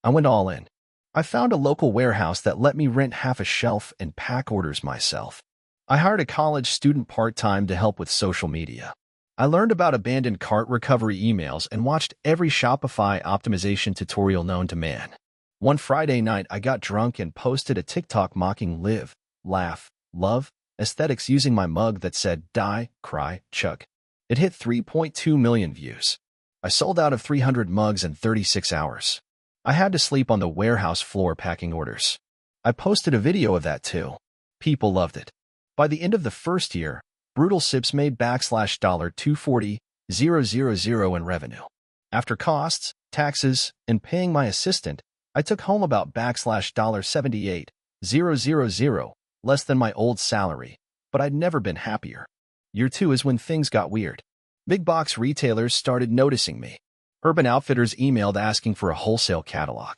[SPEAKER 1] I went all in. I found a local warehouse that let me rent half a shelf and pack orders myself. I hired a college student part-time to help with social media. I learned about abandoned cart recovery emails and watched every Shopify optimization tutorial known to man. One Friday night, I got drunk and posted a TikTok mocking live, laugh, love aesthetics using my mug that said die, cry, chug. It hit 3.2 million views. I sold out of 300 mugs in 36 hours. I had to sleep on the warehouse floor packing orders. I posted a video of that too. People loved it. By the end of the first year, Brutal Sips made $240,000 in revenue. After costs, taxes, and paying my assistant, I took home about $78,000, less than my old salary, but I'd never been happier. Year 2 is when things got weird. Big box retailers started noticing me. Urban Outfitters emailed asking for a wholesale catalog.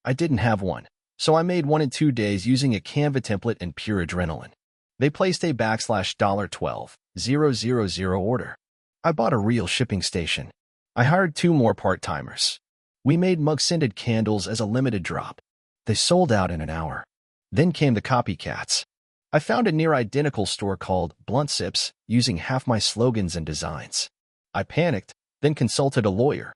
[SPEAKER 1] I didn't have one, so I made one in 2 days using a Canva template and pure adrenaline. They placed a $12,000 order. I bought a real shipping station. I hired 2 more part-timers. We made mug-scented candles as a limited drop. They sold out in an hour. Then came the copycats. I found a near-identical store called Blunt Sips using half my slogans and designs. I panicked, then consulted a lawyer.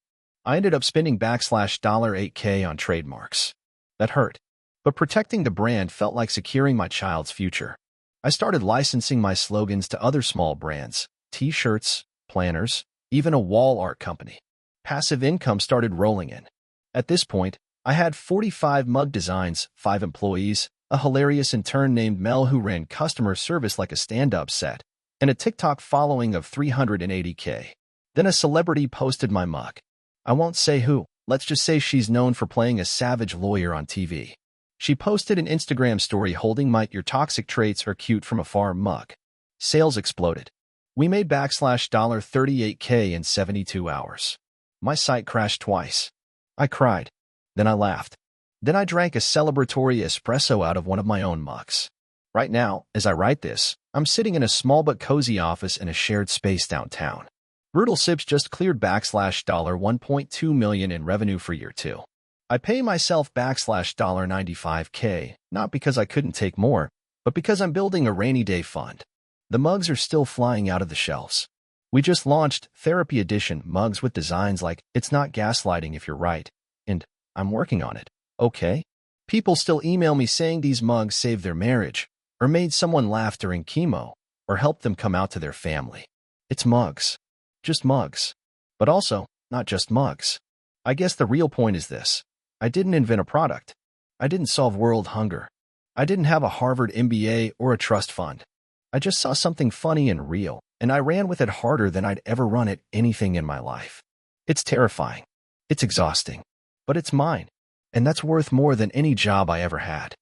[SPEAKER 1] I ended up spending $8K on trademarks. That hurt. But protecting the brand felt like securing my child's future. I started licensing my slogans to other small brands, t-shirts, planners, even a wall art company. Passive income started rolling in. At this point, I had 45 mug designs, 5 employees, a hilarious intern named Mel who ran customer service like a stand-up set, and a TikTok following of 380K. Then a celebrity posted my mug. I won't say who. Let's just say she's known for playing a savage lawyer on TV. She posted an Instagram story holding my "Your toxic traits are cute from afar" mug. Sales exploded. We made $38K in 72 hours. My site crashed twice. I cried. Then I laughed. Then I drank a celebratory espresso out of one of my own mugs. Right now, as I write this, I'm sitting in a small but cozy office in a shared space downtown. Brutal Sips just cleared $1.2 million in revenue for year 2. I pay myself $95K, not because I couldn't take more, but because I'm building a rainy day fund. The mugs are still flying out of the shelves. We just launched Therapy Edition mugs with designs like "It's not gaslighting if you're right," and "I'm working on it." Okay? People still email me saying these mugs saved their marriage, or made someone laugh during chemo, or helped them come out to their family. It's mugs. Just mugs. But also, not just mugs. I guess the real point is this. I didn't invent a product. I didn't solve world hunger. I didn't have a Harvard MBA or a trust fund. I just saw something funny and real, and I ran with it harder than I'd ever run at anything in my life. It's terrifying. It's exhausting. But it's mine. And that's worth more than any job I ever had.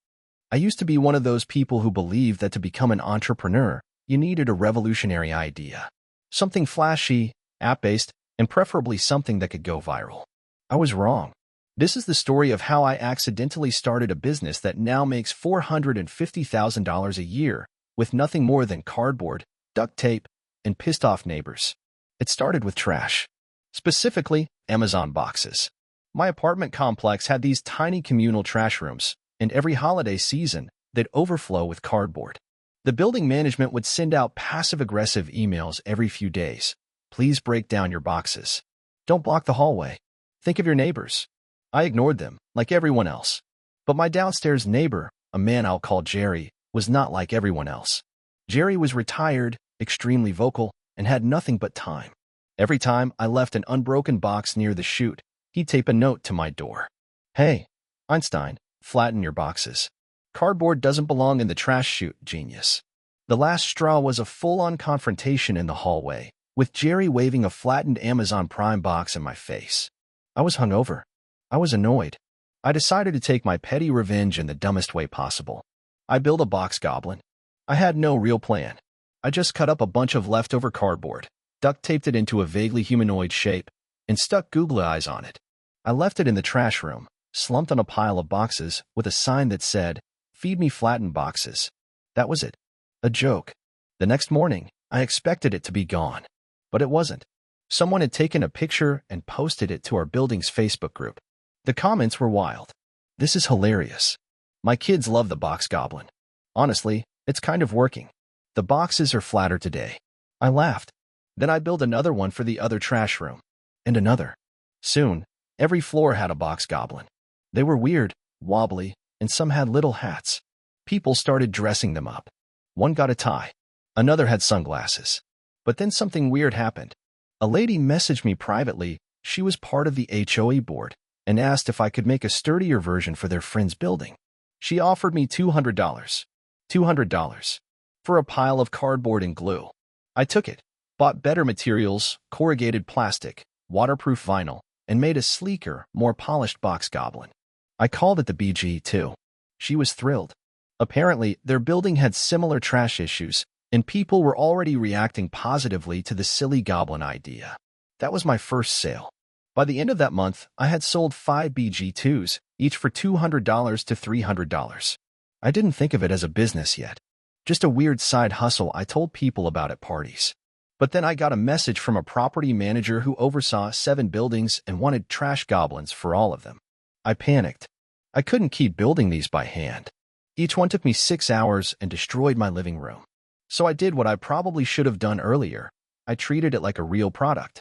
[SPEAKER 1] I used to be one of those people who believed that to become an entrepreneur, you needed a revolutionary idea. Something flashy, app-based, and preferably something that could go viral. I was wrong. This is the story of how I accidentally started a business that now makes $450,000 a year with nothing more than cardboard, duct tape, and pissed-off neighbors. It started with trash. Specifically, Amazon boxes. My apartment complex had these tiny communal trash rooms, and every holiday season, they'd overflow with cardboard. The building management would send out passive-aggressive emails every few days. Please break down your boxes. Don't block the hallway. Think of your neighbors. I ignored them, like everyone else. But my downstairs neighbor, a man I'll call Jerry, was not like everyone else. Jerry was retired, extremely vocal, and had nothing but time. Every time I left an unbroken box near the chute, he'd tape a note to my door. "Hey, Einstein, flatten your boxes. Cardboard doesn't belong in the trash chute, genius." The last straw was a full-on confrontation in the hallway, with Jerry waving a flattened Amazon Prime box in my face. I was hungover. I was annoyed. I decided to take my petty revenge in the dumbest way possible. I built a box goblin. I had no real plan. I just cut up a bunch of leftover cardboard, duct taped it into a vaguely humanoid shape, and stuck googly eyes on it. I left it in the trash room, slumped on a pile of boxes with a sign that said, "Feed me flattened boxes." That was it. A joke. The next morning, I expected it to be gone. But it wasn't. Someone had taken a picture and posted it to our building's Facebook group. The comments were wild. This is hilarious. My kids love the box goblin. Honestly, it's kind of working. The boxes are flatter today. I laughed. Then I built another one for the other trash room. And another. Soon, every floor had a box goblin. They were weird, wobbly, and some had little hats. People started dressing them up. One got a tie. Another had sunglasses. But then something weird happened. A lady messaged me privately. She was part of the HOA board and asked if I could make a sturdier version for their friend's building. She offered me $200. $200 for a pile of cardboard and glue. I took it, bought better materials, corrugated plastic, waterproof vinyl, and made a sleeker, more polished box goblin. I called it the BG2. She was thrilled. Apparently, their building had similar trash issues, and people were already reacting positively to the silly goblin idea. That was my first sale. By the end of that month, I had sold 5 BG2s, each for $200 to $300. I didn't think of it as a business yet. Just a weird side hustle I told people about at parties. But then I got a message from a property manager who oversaw 7 buildings and wanted trash goblins for all of them. I panicked. I couldn't keep building these by hand. Each one took me 6 hours and destroyed my living room. So I did what I probably should have done earlier. I treated it like a real product.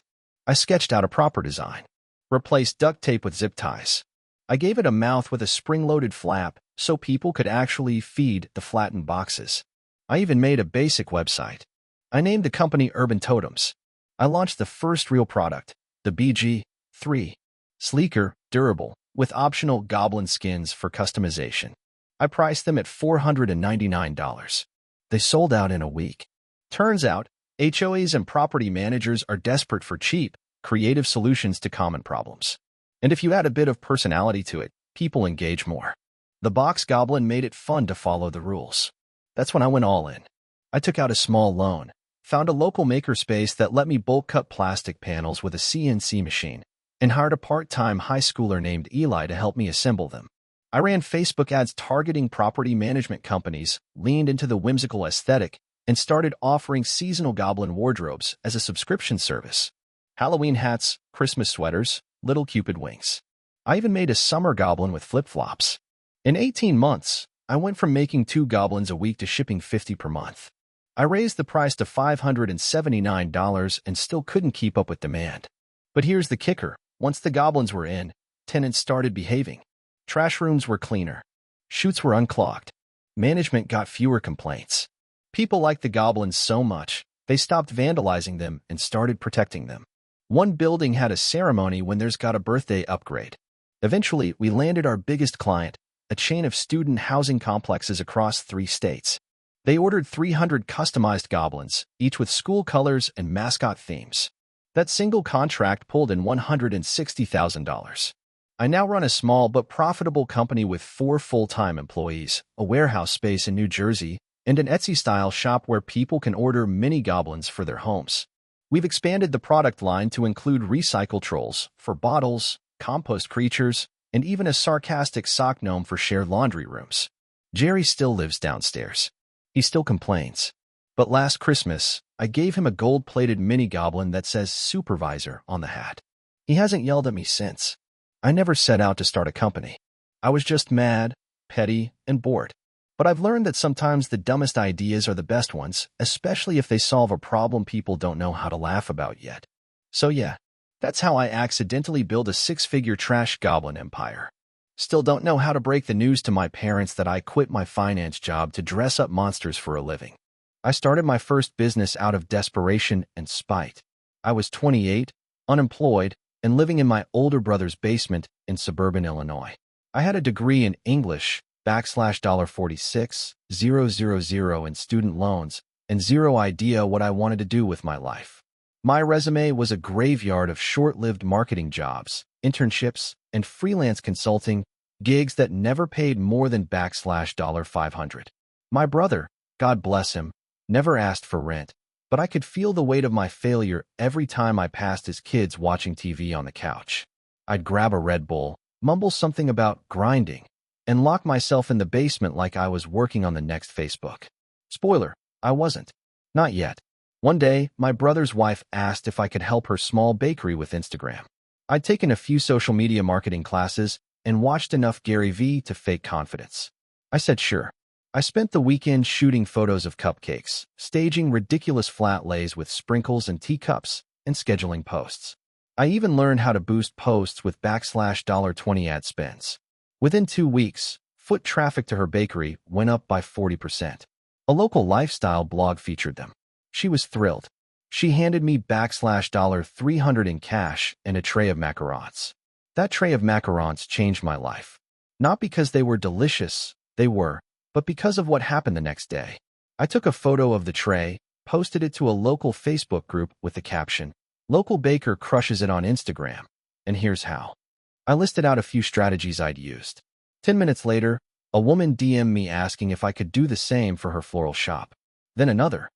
[SPEAKER 1] I sketched out a proper design. Replaced duct tape with zip ties. I gave it a mouth with a spring-loaded flap so people could actually feed the flattened boxes. I even made a basic website. I named the company Urban Totems. I launched the first real product, the BG3. Sleeker, durable, with optional goblin skins for customization. I priced them at $499. They sold out in a week. Turns out, HOAs and property managers are desperate for cheap, creative solutions to common problems. And if you add a bit of personality to it, people engage more. The box goblin made it fun to follow the rules. That's when I went all in. I took out a small loan, found a local makerspace that let me bulk cut plastic panels with a CNC machine, and hired a part-time high schooler named Eli to help me assemble them. I ran Facebook ads targeting property management companies, leaned into the whimsical aesthetic, and started offering seasonal goblin wardrobes as a subscription service. Halloween hats, Christmas sweaters, little Cupid wings. I even made a summer goblin with flip-flops. In 18 months, I went from making 2 goblins a week to shipping 50 per month. I raised the price to $579 and still couldn't keep up with demand. But here's the kicker. Once the goblins were in, tenants started behaving. Trash rooms were cleaner. Chutes were unclogged. Management got fewer complaints. People liked the goblins so much, they stopped vandalizing them and started protecting them. One building had a ceremony when theirs got a birthday upgrade. Eventually, we landed our biggest client, a chain of student housing complexes across 3 states. They ordered 300 customized goblins, each with school colors and mascot themes. That single contract pulled in $160,000. I now run a small but profitable company with 4 full-time employees, a warehouse space in New Jersey, and an Etsy-style shop where people can order mini goblins for their homes. We've expanded the product line to include recycle trolls for bottles, compost creatures, and even a sarcastic sock gnome for shared laundry rooms. Jerry still lives downstairs. He still complains. But last Christmas, I gave him a gold-plated mini goblin that says supervisor on the hat. He hasn't yelled at me since. I never set out to start a company. I was just mad, petty, and bored. But I've learned that sometimes the dumbest ideas are the best ones, especially if they solve a problem people don't know how to laugh about yet. So yeah, that's how I accidentally built a 6-figure trash goblin empire. Still don't know how to break the news to my parents that I quit my finance job to dress up monsters for a living. I started my first business out of desperation and spite. I was 28, unemployed, and living in my older brother's basement in suburban Illinois. I had a degree in English, $46,000 in student loans, and zero idea what I wanted to do with my life. My resume was a graveyard of short-lived marketing jobs, internships, and freelance consulting gigs that never paid more than $500. My brother, God bless him, never asked for rent, but I could feel the weight of my failure every time I passed his kids watching TV on the couch. I'd grab a Red Bull, mumble something about grinding, and lock myself in the basement like I was working on the next Facebook. Spoiler, I wasn't. Not yet. One day, my brother's wife asked if I could help her small bakery with Instagram. I'd taken a few social media marketing classes, and watched enough Gary Vee to fake confidence. I said sure. I spent the weekend shooting photos of cupcakes, staging ridiculous flat lays with sprinkles and teacups, and scheduling posts. I even learned how to boost posts with $20 ad spends. Within 2 weeks, foot traffic to her bakery went up by 40%. A local lifestyle blog featured them. She was thrilled. She handed me $300 in cash and a tray of macarons. That tray of macarons changed my life. Not because they were delicious, but because of what happened the next day. I took a photo of the tray, posted it to a local Facebook group with the caption, "Local baker crushes it on Instagram." And here's how. I listed out a few strategies I'd used. 10 minutes later, a woman DM'd me asking if I could do the same for her floral shop. Then another.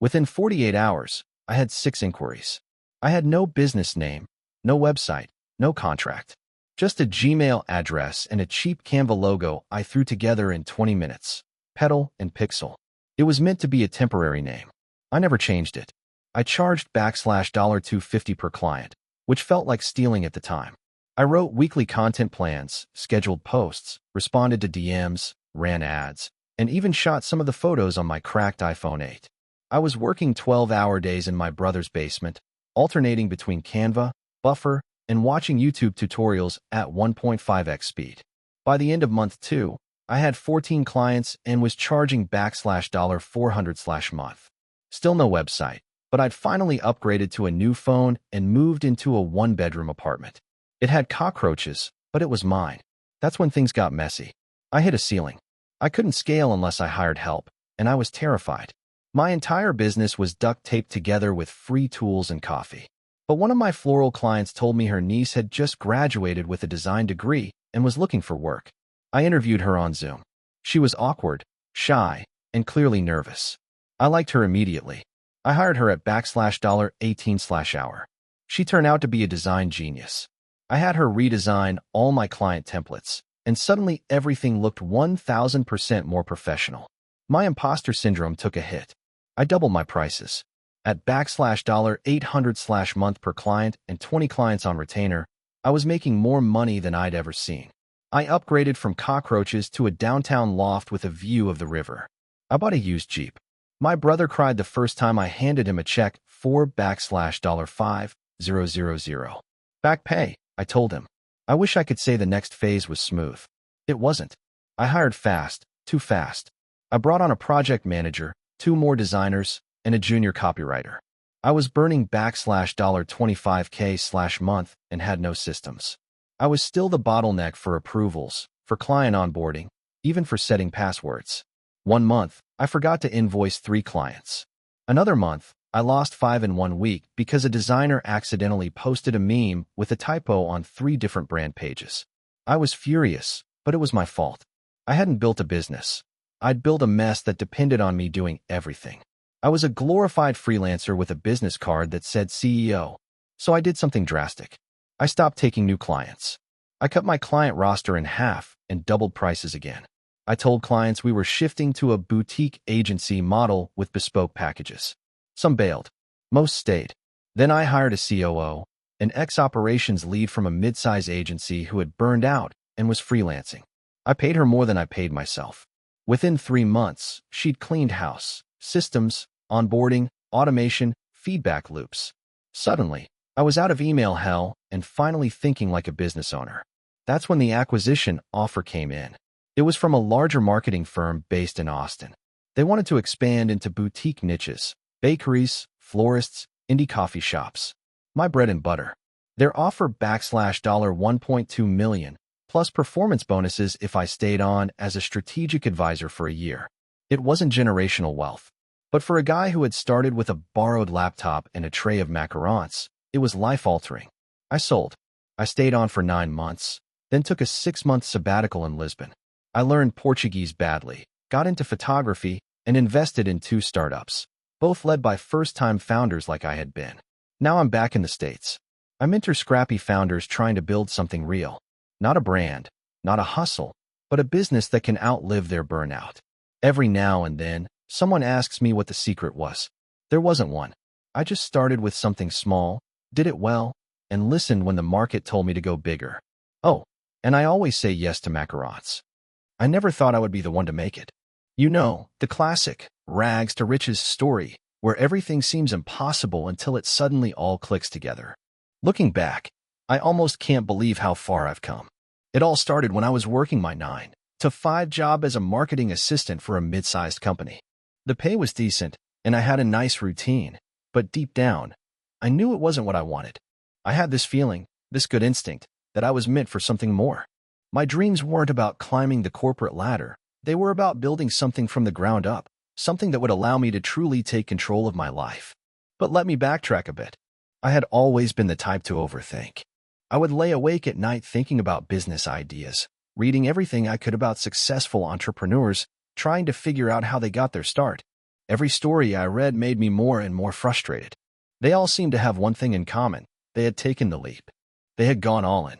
[SPEAKER 1] Within 48 hours, I had 6 inquiries. I had no business name, no website, no contract. Just a Gmail address and a cheap Canva logo I threw together in 20 minutes. Petal and Pixel. It was meant to be a temporary name. I never changed it. I charged $250 per client, which felt like stealing at the time. I wrote weekly content plans, scheduled posts, responded to DMs, ran ads, and even shot some of the photos on my cracked iPhone 8. I was working 12-hour days in my brother's basement, alternating between Canva, Buffer, and watching YouTube tutorials at 1.5x speed. By the end of month 2, I had 14 clients and was charging $400/month. Still no website, but I'd finally upgraded to a new phone and moved into a 1-bedroom apartment. It had cockroaches, but it was mine. That's when things got messy. I hit a ceiling. I couldn't scale unless I hired help, and I was terrified. My entire business was duct taped together with free tools and coffee. But one of my floral clients told me her niece had just graduated with a design degree and was looking for work. I interviewed her on Zoom. She was awkward, shy, and clearly nervous. I liked her immediately. I hired her at $18/hour. She turned out to be a design genius. I had her redesign all my client templates, and suddenly everything looked 1,000% more professional. My imposter syndrome took a hit. I doubled my prices. At $800/month per client and 20 clients on retainer, I was making more money than I'd ever seen. I upgraded from cockroaches to a downtown loft with a view of the river. I bought a used Jeep. My brother cried the first time I handed him a check for $5,000. Back pay, I told him. I wish I could say the next phase was smooth. It wasn't. I hired fast, too fast. I brought on a project manager, 2 more designers, and a junior copywriter. I was burning $25K/month and had no systems. I was still the bottleneck for approvals, for client onboarding, even for setting passwords. 1 month, I forgot to invoice 3 clients. Another month, I lost 5 in 1 week because a designer accidentally posted a meme with a typo on 3 different brand pages. I was furious, but it was my fault. I hadn't built a business. I'd built a mess that depended on me doing everything. I was a glorified freelancer with a business card that said CEO, so I did something drastic. I stopped taking new clients. I cut my client roster in half and doubled prices again. I told clients we were shifting to a boutique agency model with bespoke packages. Some bailed. Most stayed. Then I hired a COO, an ex-operations lead from a mid-size agency who had burned out and was freelancing. I paid her more than I paid myself. Within 3 months, she'd cleaned house, systems, onboarding, automation, feedback loops. Suddenly, I was out of email hell and finally thinking like a business owner. That's when the acquisition offer came in. It was from a larger marketing firm based in Austin. They wanted to expand into boutique niches, bakeries, florists, indie coffee shops. My bread and butter. Their offer $1.2 million, plus performance bonuses if I stayed on as a strategic advisor for a year. It wasn't generational wealth. But for a guy who had started with a borrowed laptop and a tray of macarons, it was life-altering. I sold. I stayed on for 9 months, then took a 6-month sabbatical in Lisbon. I learned Portuguese badly, got into photography, and invested in 2 startups, both led by first-time founders like I had been. Now I'm back in the States. I mentor scrappy founders trying to build something real. Not a brand, not a hustle, but a business that can outlive their burnout. Every now and then, someone asks me what the secret was. There wasn't one. I just started with something small, did it well, and listened when the market told me to go bigger. Oh, and I always say yes to macarons. I never thought I would be the one to make it. You know, the classic rags to riches story, where everything seems impossible until it suddenly all clicks together. Looking back, I almost can't believe how far I've come. It all started when I was working my 9 to 5 job as a marketing assistant for a mid-sized company. The pay was decent, and I had a nice routine, but deep down, I knew it wasn't what I wanted. I had this feeling, this good instinct, that I was meant for something more. My dreams weren't about climbing the corporate ladder. They were about building something from the ground up, something that would allow me to truly take control of my life. But let me backtrack a bit. I had always been the type to overthink. I would lay awake at night thinking about business ideas, reading everything I could about successful entrepreneurs, trying to figure out how they got their start. Every story I read made me more and more frustrated. They all seemed to have one thing in common. They had taken the leap. They had gone all in.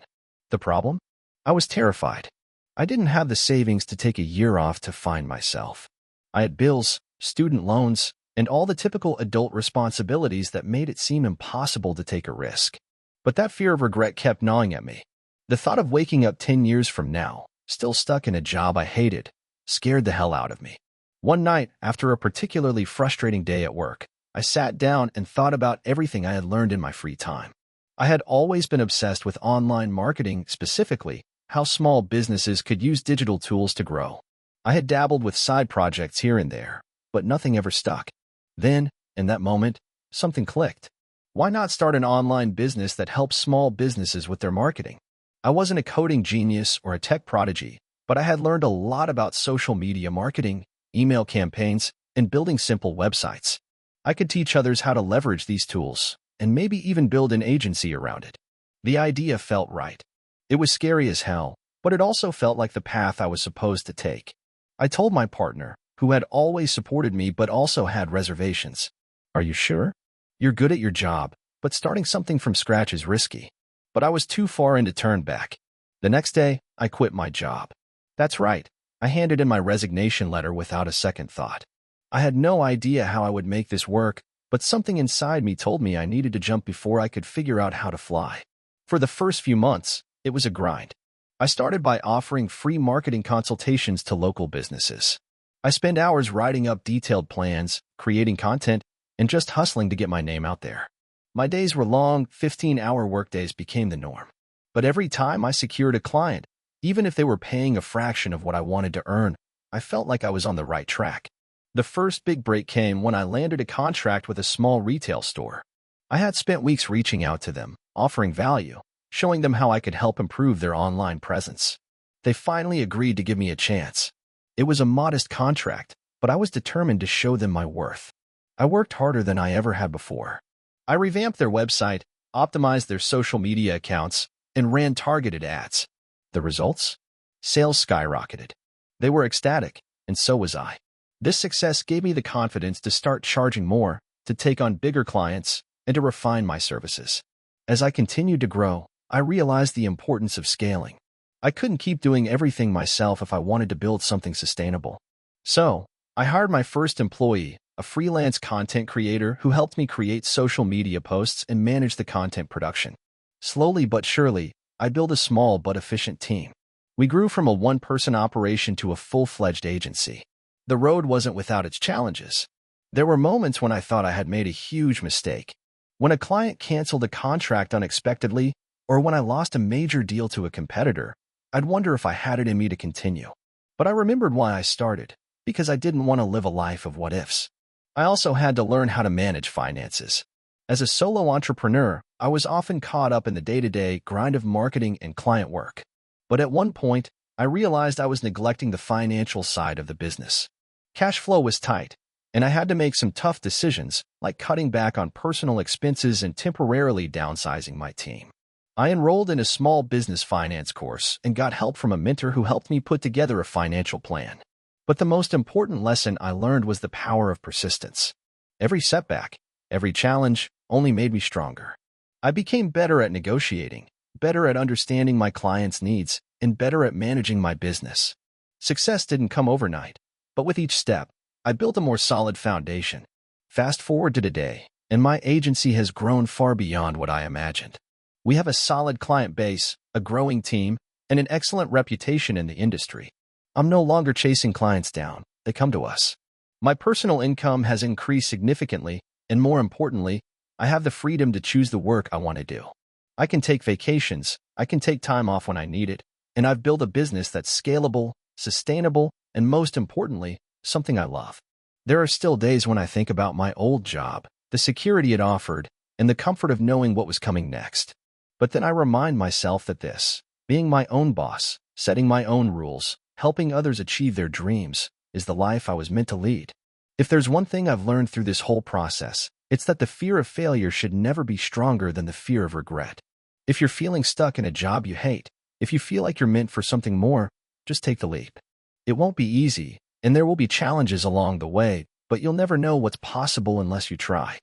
[SPEAKER 1] The problem? I was terrified. I didn't have the savings to take a year off to find myself. I had bills, student loans, and all the typical adult responsibilities that made it seem impossible to take a risk. But that fear of regret kept gnawing at me. The thought of waking up 10 years from now, still stuck in a job I hated, scared the hell out of me. One night, after a particularly frustrating day at work, I sat down and thought about everything I had learned in my free time. I had always been obsessed with online marketing, specifically how small businesses could use digital tools to grow. I had dabbled with side projects here and there, but nothing ever stuck. Then, in that moment, something clicked. Why not start an online business that helps small businesses with their marketing? I wasn't a coding genius or a tech prodigy, but I had learned a lot about social media marketing, email campaigns, and building simple websites. I could teach others how to leverage these tools, and maybe even build an agency around it. The idea felt right. It was scary as hell, but it also felt like the path I was supposed to take. I told my partner, who had always supported me but also had reservations. Are you sure? You're good at your job, but starting something from scratch is risky. But I was too far in to turn back. The next day, I quit my job. That's right. I handed in my resignation letter without a second thought. I had no idea how I would make this work, but something inside me told me I needed to jump before I could figure out how to fly. For the first few months, it was a grind. I started by offering free marketing consultations to local businesses. I spent hours writing up detailed plans, creating content, and just hustling to get my name out there. My days were long, 15-hour workdays became the norm. But every time I secured a client, even if they were paying a fraction of what I wanted to earn, I felt like I was on the right track. The first big break came when I landed a contract with a small retail store. I had spent weeks reaching out to them, offering value, showing them how I could help improve their online presence. They finally agreed to give me a chance. It was a modest contract, but I was determined to show them my worth. I worked harder than I ever had before. I revamped their website, optimized their social media accounts, and ran targeted ads. The results? Sales skyrocketed. They were ecstatic, and so was I. This success gave me the confidence to start charging more, to take on bigger clients, and to refine my services. As I continued to grow, I realized the importance of scaling. I couldn't keep doing everything myself if I wanted to build something sustainable. So, I hired my first employee, a freelance content creator who helped me create social media posts and manage the content production. Slowly but surely, I built a small but efficient team. We grew from a one-person operation to a full-fledged agency. The road wasn't without its challenges. There were moments when I thought I had made a huge mistake. When a client canceled a contract unexpectedly, or when I lost a major deal to a competitor, I'd wonder if I had it in me to continue. But I remembered why I started, because I didn't want to live a life of what-ifs. I also had to learn how to manage finances. As a solo entrepreneur, I was often caught up in the day-to-day grind of marketing and client work. But at one point, I realized I was neglecting the financial side of the business. Cash flow was tight, and I had to make some tough decisions, like cutting back on personal expenses and temporarily downsizing my team. I enrolled in a small business finance course and got help from a mentor who helped me put together a financial plan. But the most important lesson I learned was the power of persistence. Every setback, every challenge only made me stronger. I became better at negotiating, better at understanding my clients' needs, and better at managing my business. Success didn't come overnight, but with each step, I built a more solid foundation. Fast forward to today, and my agency has grown far beyond what I imagined. We have a solid client base, a growing team, and an excellent reputation in the industry. I'm no longer chasing clients down. They come to us. My personal income has increased significantly, and more importantly, I have the freedom to choose the work I want to do. I can take vacations, I can take time off when I need it, and I've built a business that's scalable, sustainable, and most importantly, something I love. There are still days when I think about my old job, the security it offered, and the comfort of knowing what was coming next. But then I remind myself that being my own boss, setting my own rules, helping others achieve their dreams, is the life I was meant to lead. If there's one thing I've learned through this whole process, it's that the fear of failure should never be stronger than the fear of regret. If you're feeling stuck in a job you hate, if you feel like you're meant for something more, just take the leap. It won't be easy, and there will be challenges along the way, but you'll never know what's possible unless you try.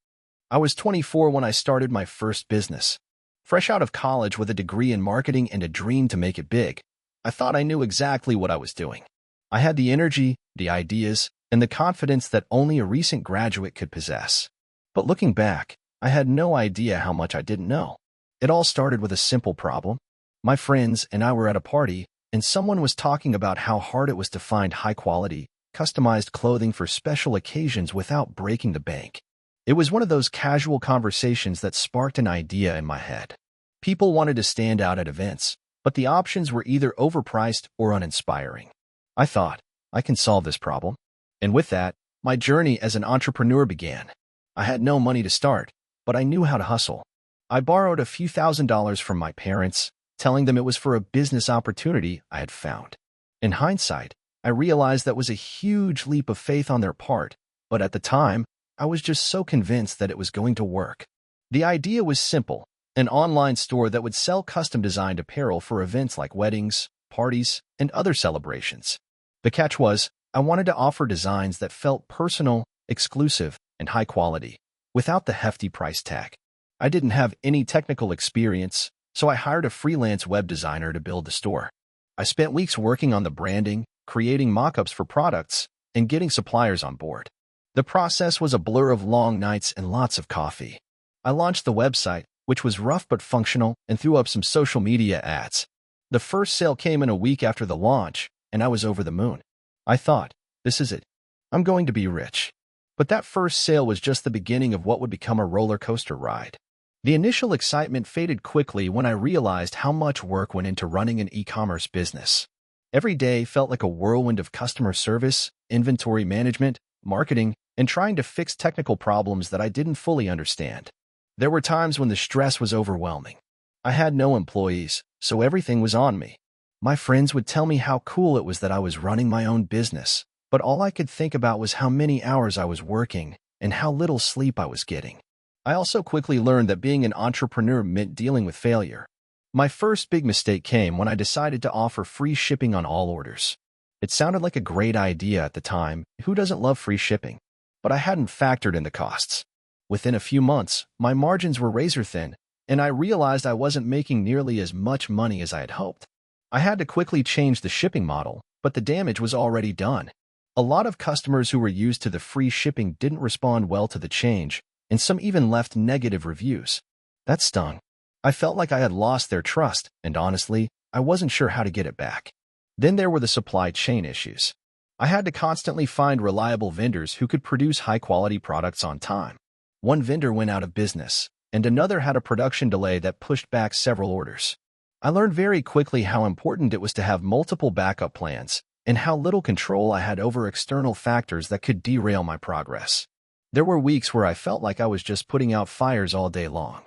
[SPEAKER 1] I was 24 when I started my first business. Fresh out of college with a degree in marketing and a dream to make it big, I thought I knew exactly what I was doing. I had the energy, the ideas, and the confidence that only a recent graduate could possess. But looking back, I had no idea how much I didn't know. It all started with a simple problem. My friends and I were at a party, and someone was talking about how hard it was to find high-quality, customized clothing for special occasions without breaking the bank. It was one of those casual conversations that sparked an idea in my head. People wanted to stand out at events, but the options were either overpriced or uninspiring. I thought, I can solve this problem. And with that, my journey as an entrepreneur began. I had no money to start, but I knew how to hustle. I borrowed a few $1,000s from my parents, telling them it was for a business opportunity I had found. In hindsight, I realized that was a huge leap of faith on their part, but at the time, I was just so convinced that it was going to work. The idea was simple, an online store that would sell custom-designed apparel for events like weddings, parties, and other celebrations. The catch was, I wanted to offer designs that felt personal, exclusive, and high quality, without the hefty price tag. I didn't have any technical experience, so I hired a freelance web designer to build the store. I spent weeks working on the branding, creating mock-ups for products, and getting suppliers on board. The process was a blur of long nights and lots of coffee. I launched the website, which was rough but functional, and threw up some social media ads. The first sale came in a week after the launch, and I was over the moon. I thought, this is it. I'm going to be rich. But that first sale was just the beginning of what would become a roller coaster ride. The initial excitement faded quickly when I realized how much work went into running an e-commerce business. Every day felt like a whirlwind of customer service, inventory management, marketing, and trying to fix technical problems that I didn't fully understand. There were times when the stress was overwhelming. I had no employees, so everything was on me. My friends would tell me how cool it was that I was running my own business, but all I could think about was how many hours I was working and how little sleep I was getting. I also quickly learned that being an entrepreneur meant dealing with failure. My first big mistake came when I decided to offer free shipping on all orders. It sounded like a great idea at the time. Who doesn't love free shipping? But I hadn't factored in the costs. Within a few months, my margins were razor thin, and I realized I wasn't making nearly as much money as I had hoped. I had to quickly change the shipping model, but the damage was already done. A lot of customers who were used to the free shipping didn't respond well to the change, and some even left negative reviews. That stung. I felt like I had lost their trust, and honestly, I wasn't sure how to get it back. Then there were the supply chain issues. I had to constantly find reliable vendors who could produce high-quality products on time. One vendor went out of business, and another had a production delay that pushed back several orders. I learned very quickly how important it was to have multiple backup plans, and how little control I had over external factors that could derail my progress. There were weeks where I felt like I was just putting out fires all day long.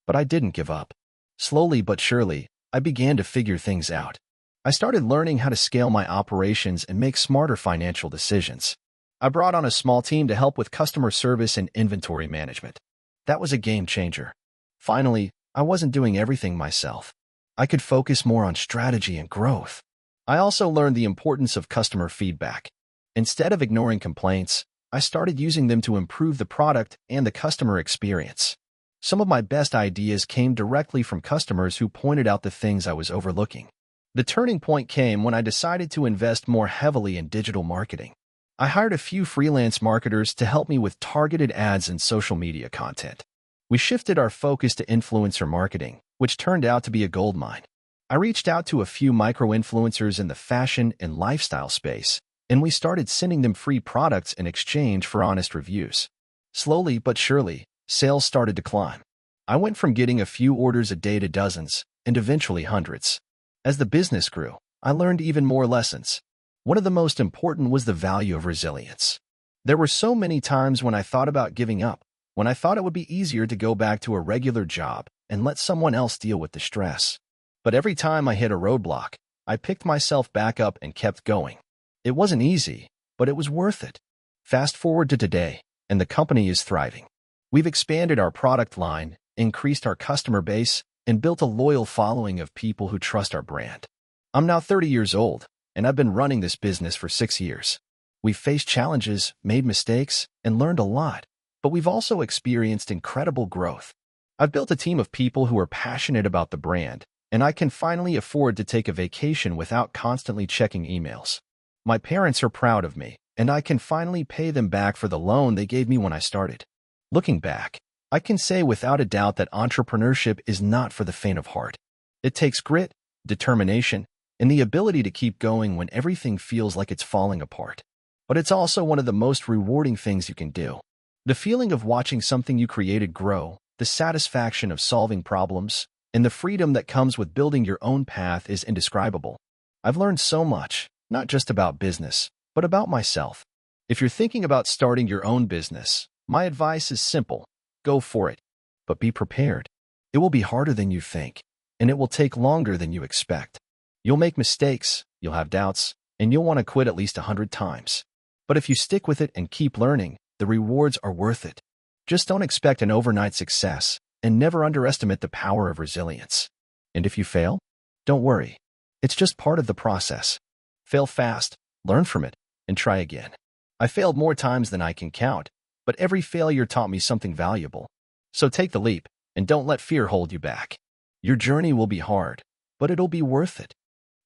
[SPEAKER 1] But I didn't give up. Slowly but surely, I began to figure things out. I started learning how to scale my operations and make smarter financial decisions. I brought on a small team to help with customer service and inventory management. That was a game changer. Finally, I wasn't doing everything myself. I could focus more on strategy and growth. I also learned the importance of customer feedback. Instead of ignoring complaints, I started using them to improve the product and the customer experience. Some of my best ideas came directly from customers who pointed out the things I was overlooking. The turning point came when I decided to invest more heavily in digital marketing. I hired a few freelance marketers to help me with targeted ads and social media content. We shifted our focus to influencer marketing, which turned out to be a goldmine. I reached out to a few micro-influencers in the fashion and lifestyle space, and we started sending them free products in exchange for honest reviews. Slowly but surely, sales started to climb. I went from getting a few orders a day to dozens, and eventually hundreds. As the business grew, I learned even more lessons. One of the most important was the value of resilience. There were so many times when I thought about giving up, when I thought it would be easier to go back to a regular job and let someone else deal with the stress. But every time I hit a roadblock, I picked myself back up and kept going. It wasn't easy, but it was worth it. Fast forward to today, and the company is thriving. We've expanded our product line, increased our customer base, and built a loyal following of people who trust our brand. I'm now 30 years old, and I've been running this business for 6 years. We've faced challenges, made mistakes, and learned a lot, but we've also experienced incredible growth. I've built a team of people who are passionate about the brand, and I can finally afford to take a vacation without constantly checking emails. My parents are proud of me, and I can finally pay them back for the loan they gave me when I started. Looking back, I can say without a doubt that entrepreneurship is not for the faint of heart. It takes grit, determination, and the ability to keep going when everything feels like it's falling apart. But it's also one of the most rewarding things you can do. The feeling of watching something you created grow, the satisfaction of solving problems, and the freedom that comes with building your own path is indescribable. I've learned so much, not just about business, but about myself. If you're thinking about starting your own business, my advice is simple. Go for it. But be prepared. It will be harder than you think, and it will take longer than you expect. You'll make mistakes, you'll have doubts, and you'll want to quit at least 100 times. But if you stick with it and keep learning, the rewards are worth it. Just don't expect an overnight success, and never underestimate the power of resilience. And if you fail, don't worry. It's just part of the process. Fail fast, learn from it, and try again. I failed more times than I can count, but every failure taught me something valuable. So take the leap, and don't let fear hold you back. Your journey will be hard, but it'll be worth it.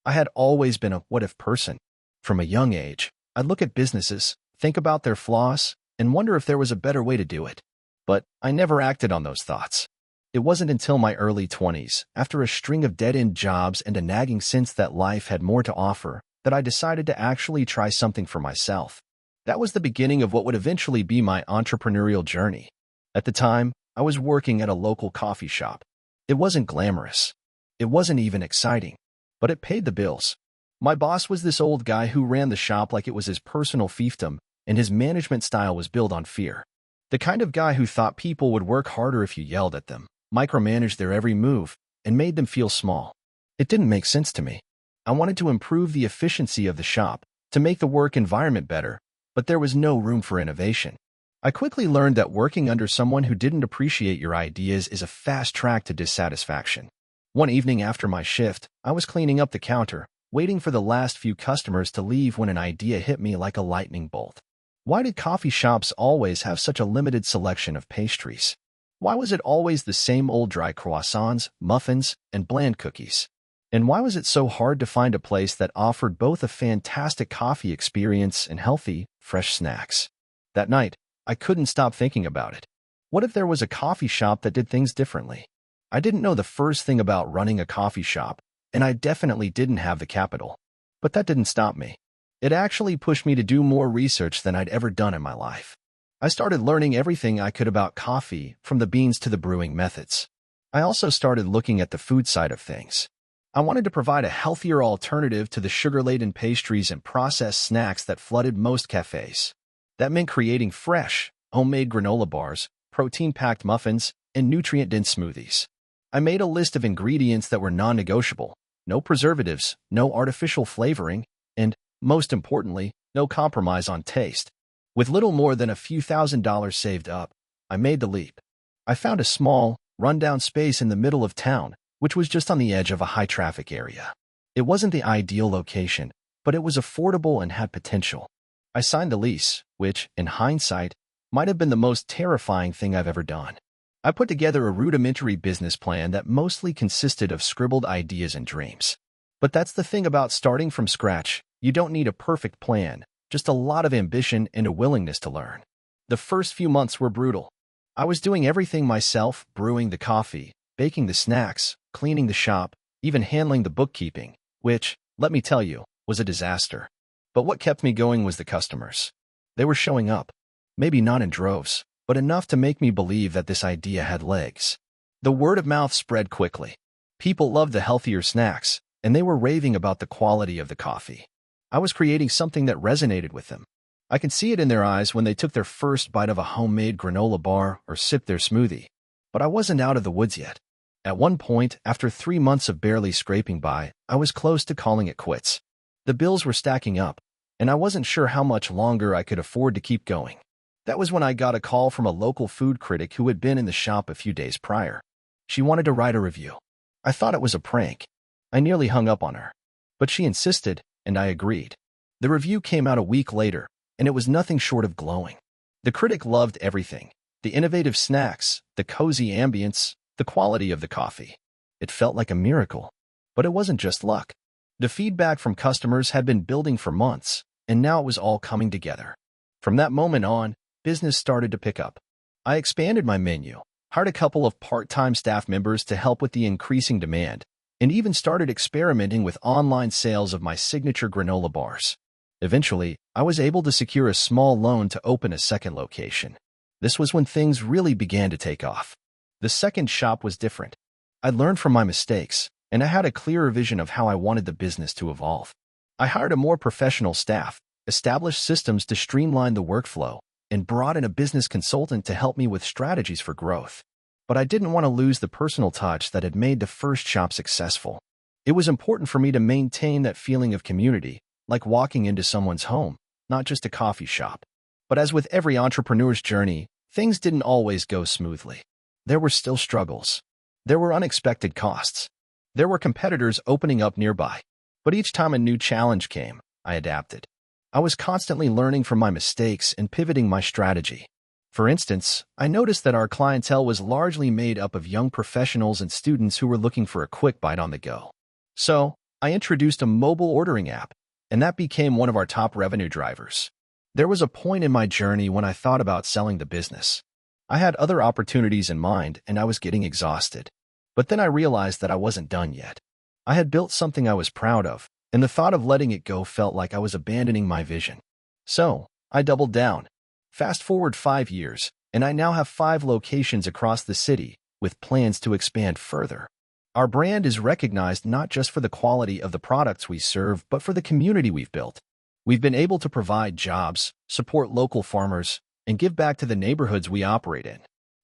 [SPEAKER 1] I had always been a what-if person. From a young age, I'd look at businesses, think about their flaws, and wonder if there was a better way to do it. But I never acted on those thoughts. It wasn't until my early 20s, after a string of dead-end jobs and a nagging sense that life had more to offer, that I decided to actually try something for myself. That was the beginning of what would eventually be my entrepreneurial journey. At the time, I was working at a local coffee shop. It wasn't glamorous. It wasn't even exciting, but it paid the bills. My boss was this old guy who ran the shop like it was his personal fiefdom, and his management style was built on fear. The kind of guy who thought people would work harder if you yelled at them, micromanaged their every move, and made them feel small. It didn't make sense to me. I wanted to improve the efficiency of the shop, to make the work environment better, but there was no room for innovation. I quickly learned that working under someone who didn't appreciate your ideas is a fast track to dissatisfaction. One evening after my shift, I was cleaning up the counter, waiting for the last few customers to leave when an idea hit me like a lightning bolt. Why did coffee shops always have such a limited selection of pastries? Why was it always the same old dry croissants, muffins, and bland cookies? And why was it so hard to find a place that offered both a fantastic coffee experience and healthy, fresh snacks? That night, I couldn't stop thinking about it. What if there was a coffee shop that did things differently? I didn't know the first thing about running a coffee shop, and I definitely didn't have the capital. But that didn't stop me. It actually pushed me to do more research than I'd ever done in my life. I started learning everything I could about coffee, from the beans to the brewing methods. I also started looking at the food side of things. I wanted to provide a healthier alternative to the sugar-laden pastries and processed snacks that flooded most cafes. That meant creating fresh, homemade granola bars, protein-packed muffins, and nutrient-dense smoothies. I made a list of ingredients that were non-negotiable: no preservatives, no artificial flavoring, and, most importantly, no compromise on taste. With little more than a few $1,000s saved up, I made the leap. I found a small, rundown space in the middle of town, which was just on the edge of a high-traffic area. It wasn't the ideal location, but it was affordable and had potential. I signed the lease, which, in hindsight, might have been the most terrifying thing I've ever done. I put together a rudimentary business plan that mostly consisted of scribbled ideas and dreams. But that's the thing about starting from scratch. You don't need a perfect plan, just a lot of ambition and a willingness to learn. The first few months were brutal. I was doing everything myself: brewing the coffee, baking the snacks, cleaning the shop, even handling the bookkeeping, which, let me tell you, was a disaster. But what kept me going was the customers. They were showing up. Maybe not in droves, but enough to make me believe that this idea had legs. The word of mouth spread quickly. People loved the healthier snacks, and they were raving about the quality of the coffee. I was creating something that resonated with them. I could see it in their eyes when they took their first bite of a homemade granola bar or sipped their smoothie. But I wasn't out of the woods yet. At one point, after 3 months of barely scraping by, I was close to calling it quits. The bills were stacking up, and I wasn't sure how much longer I could afford to keep going. That was when I got a call from a local food critic who had been in the shop a few days prior. She wanted to write a review. I thought it was a prank. I nearly hung up on her. But she insisted, and I agreed. The review came out a week later, and it was nothing short of glowing. The critic loved everything: the innovative snacks, the cozy ambience, the quality of the coffee. It felt like a miracle. But it wasn't just luck. The feedback from customers had been building for months, and now it was all coming together. From that moment on, business started to pick up. I expanded my menu, hired a couple of part-time staff members to help with the increasing demand, and even started experimenting with online sales of my signature granola bars. Eventually, I was able to secure a small loan to open a second location. This was when things really began to take off. The second shop was different. I learned from my mistakes, and I had a clearer vision of how I wanted the business to evolve. I hired a more professional staff, established systems to streamline the workflow, and brought in a business consultant to help me with strategies for growth. But I didn't want to lose the personal touch that had made the first shop successful. It was important for me to maintain that feeling of community, like walking into someone's home, not just a coffee shop. But as with every entrepreneur's journey, things didn't always go smoothly. There were still struggles. There were unexpected costs. There were competitors opening up nearby. But each time a new challenge came, I adapted. I was constantly learning from my mistakes and pivoting my strategy. For instance, I noticed that our clientele was largely made up of young professionals and students who were looking for a quick bite on the go. So, I introduced a mobile ordering app, and that became one of our top revenue drivers. There was a point in my journey when I thought about selling the business. I had other opportunities in mind, and I was getting exhausted. But then I realized that I wasn't done yet. I had built something I was proud of, and the thought of letting it go felt like I was abandoning my vision. So, I doubled down. Fast forward 5 years, and I now have 5 locations across the city, with plans to expand further. Our brand is recognized not just for the quality of the products we serve, but for the community we've built. We've been able to provide jobs, support local farmers, and give back to the neighborhoods we operate in.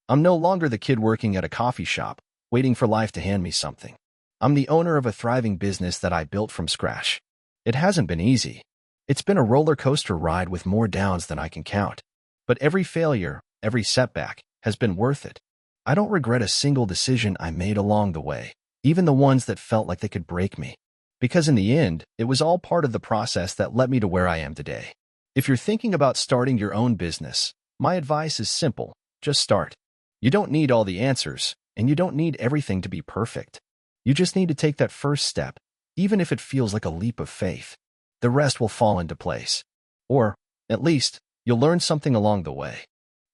[SPEAKER 1] I'm no longer the kid working at a coffee shop, waiting for life to hand me something. I'm the owner of a thriving business that I built from scratch. It hasn't been easy. It's been a roller coaster ride with more downs than I can count. But every failure, every setback, has been worth it. I don't regret a single decision I made along the way, even the ones that felt like they could break me. Because in the end, it was all part of the process that led me to where I am today. If you're thinking about starting your own business, my advice is simple: just start. You don't need all the answers, and you don't need everything to be perfect. You just need to take that first step, even if it feels like a leap of faith. The rest will fall into place. Or, at least, you'll learn something along the way.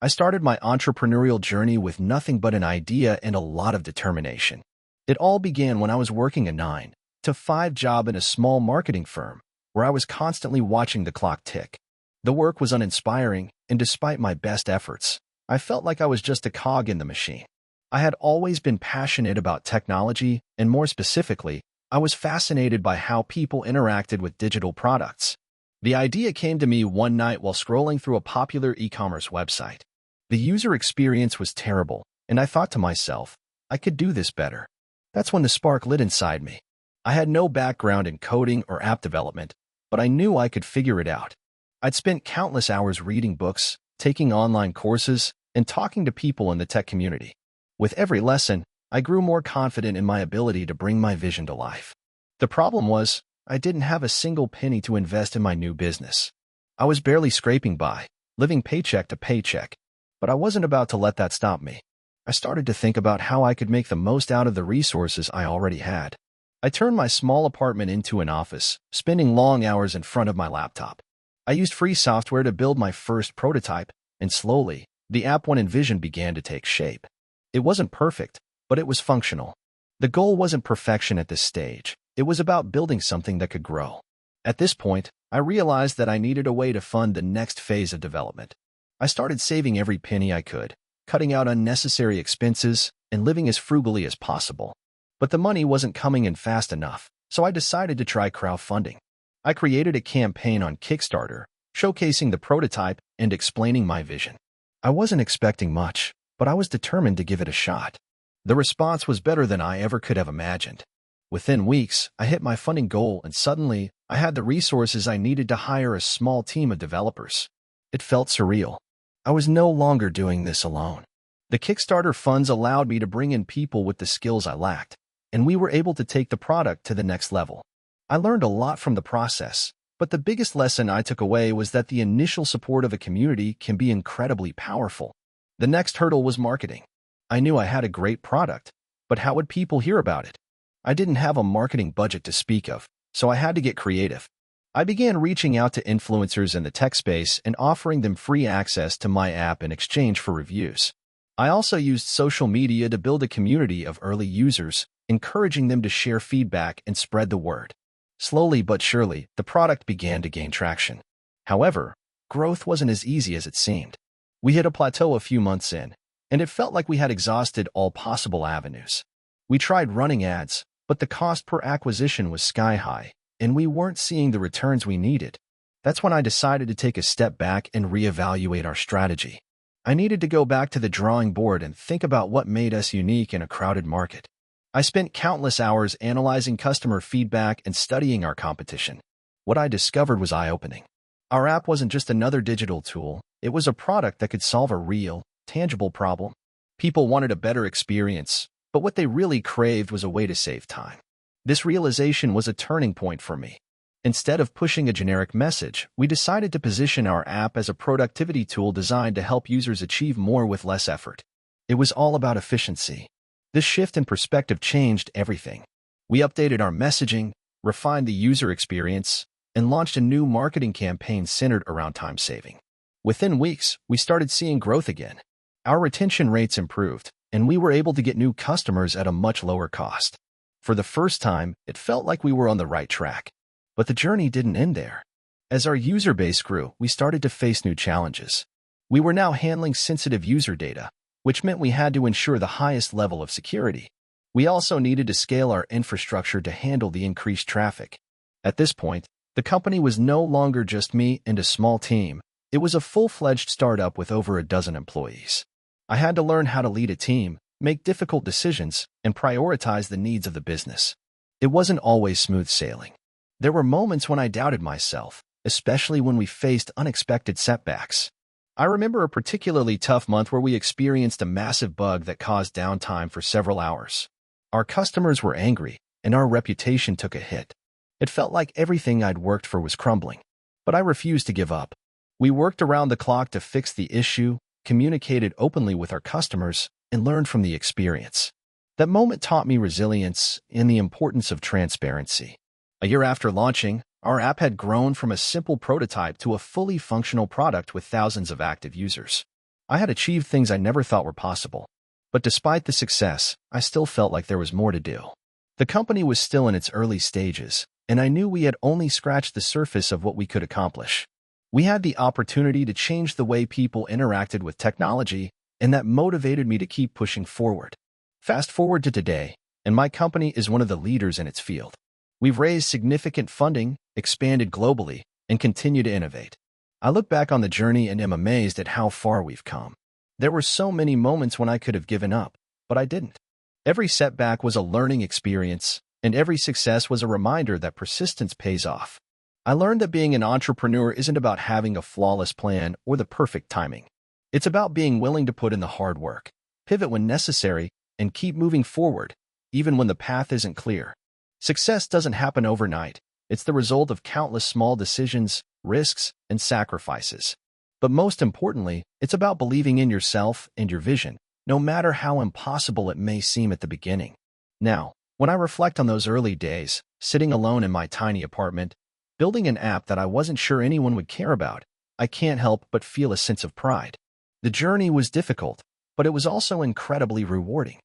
[SPEAKER 1] I started my entrepreneurial journey with nothing but an idea and a lot of determination. It all began when I was working a 9-to-5 job in a small marketing firm, where I was constantly watching the clock tick. The work was uninspiring, and despite my best efforts, I felt like I was just a cog in the machine. I had always been passionate about technology, and more specifically, I was fascinated by how people interacted with digital products. The idea came to me one night while scrolling through a popular e-commerce website. The user experience was terrible, and I thought to myself, I could do this better. That's when the spark lit inside me. I had no background in coding or app development, but I knew I could figure it out. I'd spent countless hours reading books, taking online courses, and talking to people in the tech community. With every lesson, I grew more confident in my ability to bring my vision to life. The problem was, I didn't have a single penny to invest in my new business. I was barely scraping by, living paycheck to paycheck, but I wasn't about to let that stop me. I started to think about how I could make the most out of the resources I already had. I turned my small apartment into an office, spending long hours in front of my laptop. I used free software to build my first prototype, and slowly, the app Envision began to take shape. It wasn't perfect, but it was functional. The goal wasn't perfection at this stage. It was about building something that could grow. At this point, I realized that I needed a way to fund the next phase of development. I started saving every penny I could, cutting out unnecessary expenses, and living as frugally as possible. But the money wasn't coming in fast enough, so I decided to try crowdfunding. I created a campaign on Kickstarter, showcasing the prototype and explaining my vision. I wasn't expecting much, but I was determined to give it a shot. The response was better than I ever could have imagined. Within weeks, I hit my funding goal, and suddenly, I had the resources I needed to hire a small team of developers. It felt surreal. I was no longer doing this alone. The Kickstarter funds allowed me to bring in people with the skills I lacked, and we were able to take the product to the next level. I learned a lot from the process, but the biggest lesson I took away was that the initial support of a community can be incredibly powerful. The next hurdle was marketing. I knew I had a great product, but how would people hear about it? I didn't have a marketing budget to speak of, so I had to get creative. I began reaching out to influencers in the tech space and offering them free access to my app in exchange for reviews. I also used social media to build a community of early users, encouraging them to share feedback and spread the word. Slowly but surely, the product began to gain traction. However, growth wasn't as easy as it seemed. We hit a plateau a few months in, and it felt like we had exhausted all possible avenues. We tried running ads, but the cost per acquisition was sky high, and we weren't seeing the returns we needed. That's when I decided to take a step back and reevaluate our strategy. I needed to go back to the drawing board and think about what made us unique in a crowded market. I spent countless hours analyzing customer feedback and studying our competition. What I discovered was eye-opening. Our app wasn't just another digital tool, it was a product that could solve a real, tangible problem. People wanted a better experience, but what they really craved was a way to save time. This realization was a turning point for me. Instead of pushing a generic message, we decided to position our app as a productivity tool designed to help users achieve more with less effort. It was all about efficiency. This shift in perspective changed everything. We updated our messaging, refined the user experience, and launched a new marketing campaign centered around time saving. Within weeks, we started seeing growth again. Our retention rates improved, and we were able to get new customers at a much lower cost. For the first time, it felt like we were on the right track. But the journey didn't end there. As our user base grew, we started to face new challenges. We were now handling sensitive user data, which meant we had to ensure the highest level of security. We also needed to scale our infrastructure to handle the increased traffic. At this point, the company was no longer just me and a small team. It was a full-fledged startup with over a dozen employees. I had to learn how to lead a team, make difficult decisions, and prioritize the needs of the business. It wasn't always smooth sailing. There were moments when I doubted myself, especially when we faced unexpected setbacks. I remember a particularly tough month where we experienced a massive bug that caused downtime for several hours. Our customers were angry, and our reputation took a hit. It felt like everything I'd worked for was crumbling. But I refused to give up. We worked around the clock to fix the issue, communicated openly with our customers, and learned from the experience. That moment taught me resilience and the importance of transparency. A year after launching, our app had grown from a simple prototype to a fully functional product with thousands of active users. I had achieved things I never thought were possible. But despite the success, I still felt like there was more to do. The company was still in its early stages, and I knew we had only scratched the surface of what we could accomplish. We had the opportunity to change the way people interacted with technology, and that motivated me to keep pushing forward. Fast forward to today, and my company is one of the leaders in its field. We've raised significant funding, expanded globally, and continue to innovate. I look back on the journey and am amazed at how far we've come. There were so many moments when I could have given up, but I didn't. Every setback was a learning experience, and every success was a reminder that persistence pays off. I learned that being an entrepreneur isn't about having a flawless plan or the perfect timing. It's about being willing to put in the hard work, pivot when necessary, and keep moving forward, even when the path isn't clear. Success doesn't happen overnight. It's the result of countless small decisions, risks, and sacrifices. But most importantly, it's about believing in yourself and your vision, no matter how impossible it may seem at the beginning. Now, when I reflect on those early days, sitting alone in my tiny apartment, building an app that I wasn't sure anyone would care about, I can't help but feel a sense of pride. The journey was difficult, but it was also incredibly rewarding.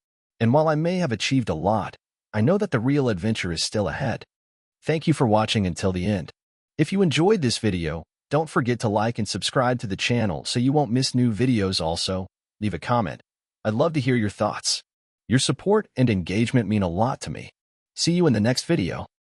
[SPEAKER 1] And while I may have achieved a lot, I know that the real adventure is still ahead. Thank you for watching until the end. If you enjoyed this video, don't forget to like and subscribe to the channel so you won't miss new videos. Also, leave a comment. I'd love to hear your thoughts. Your support and engagement mean a lot to me. See you in the next video.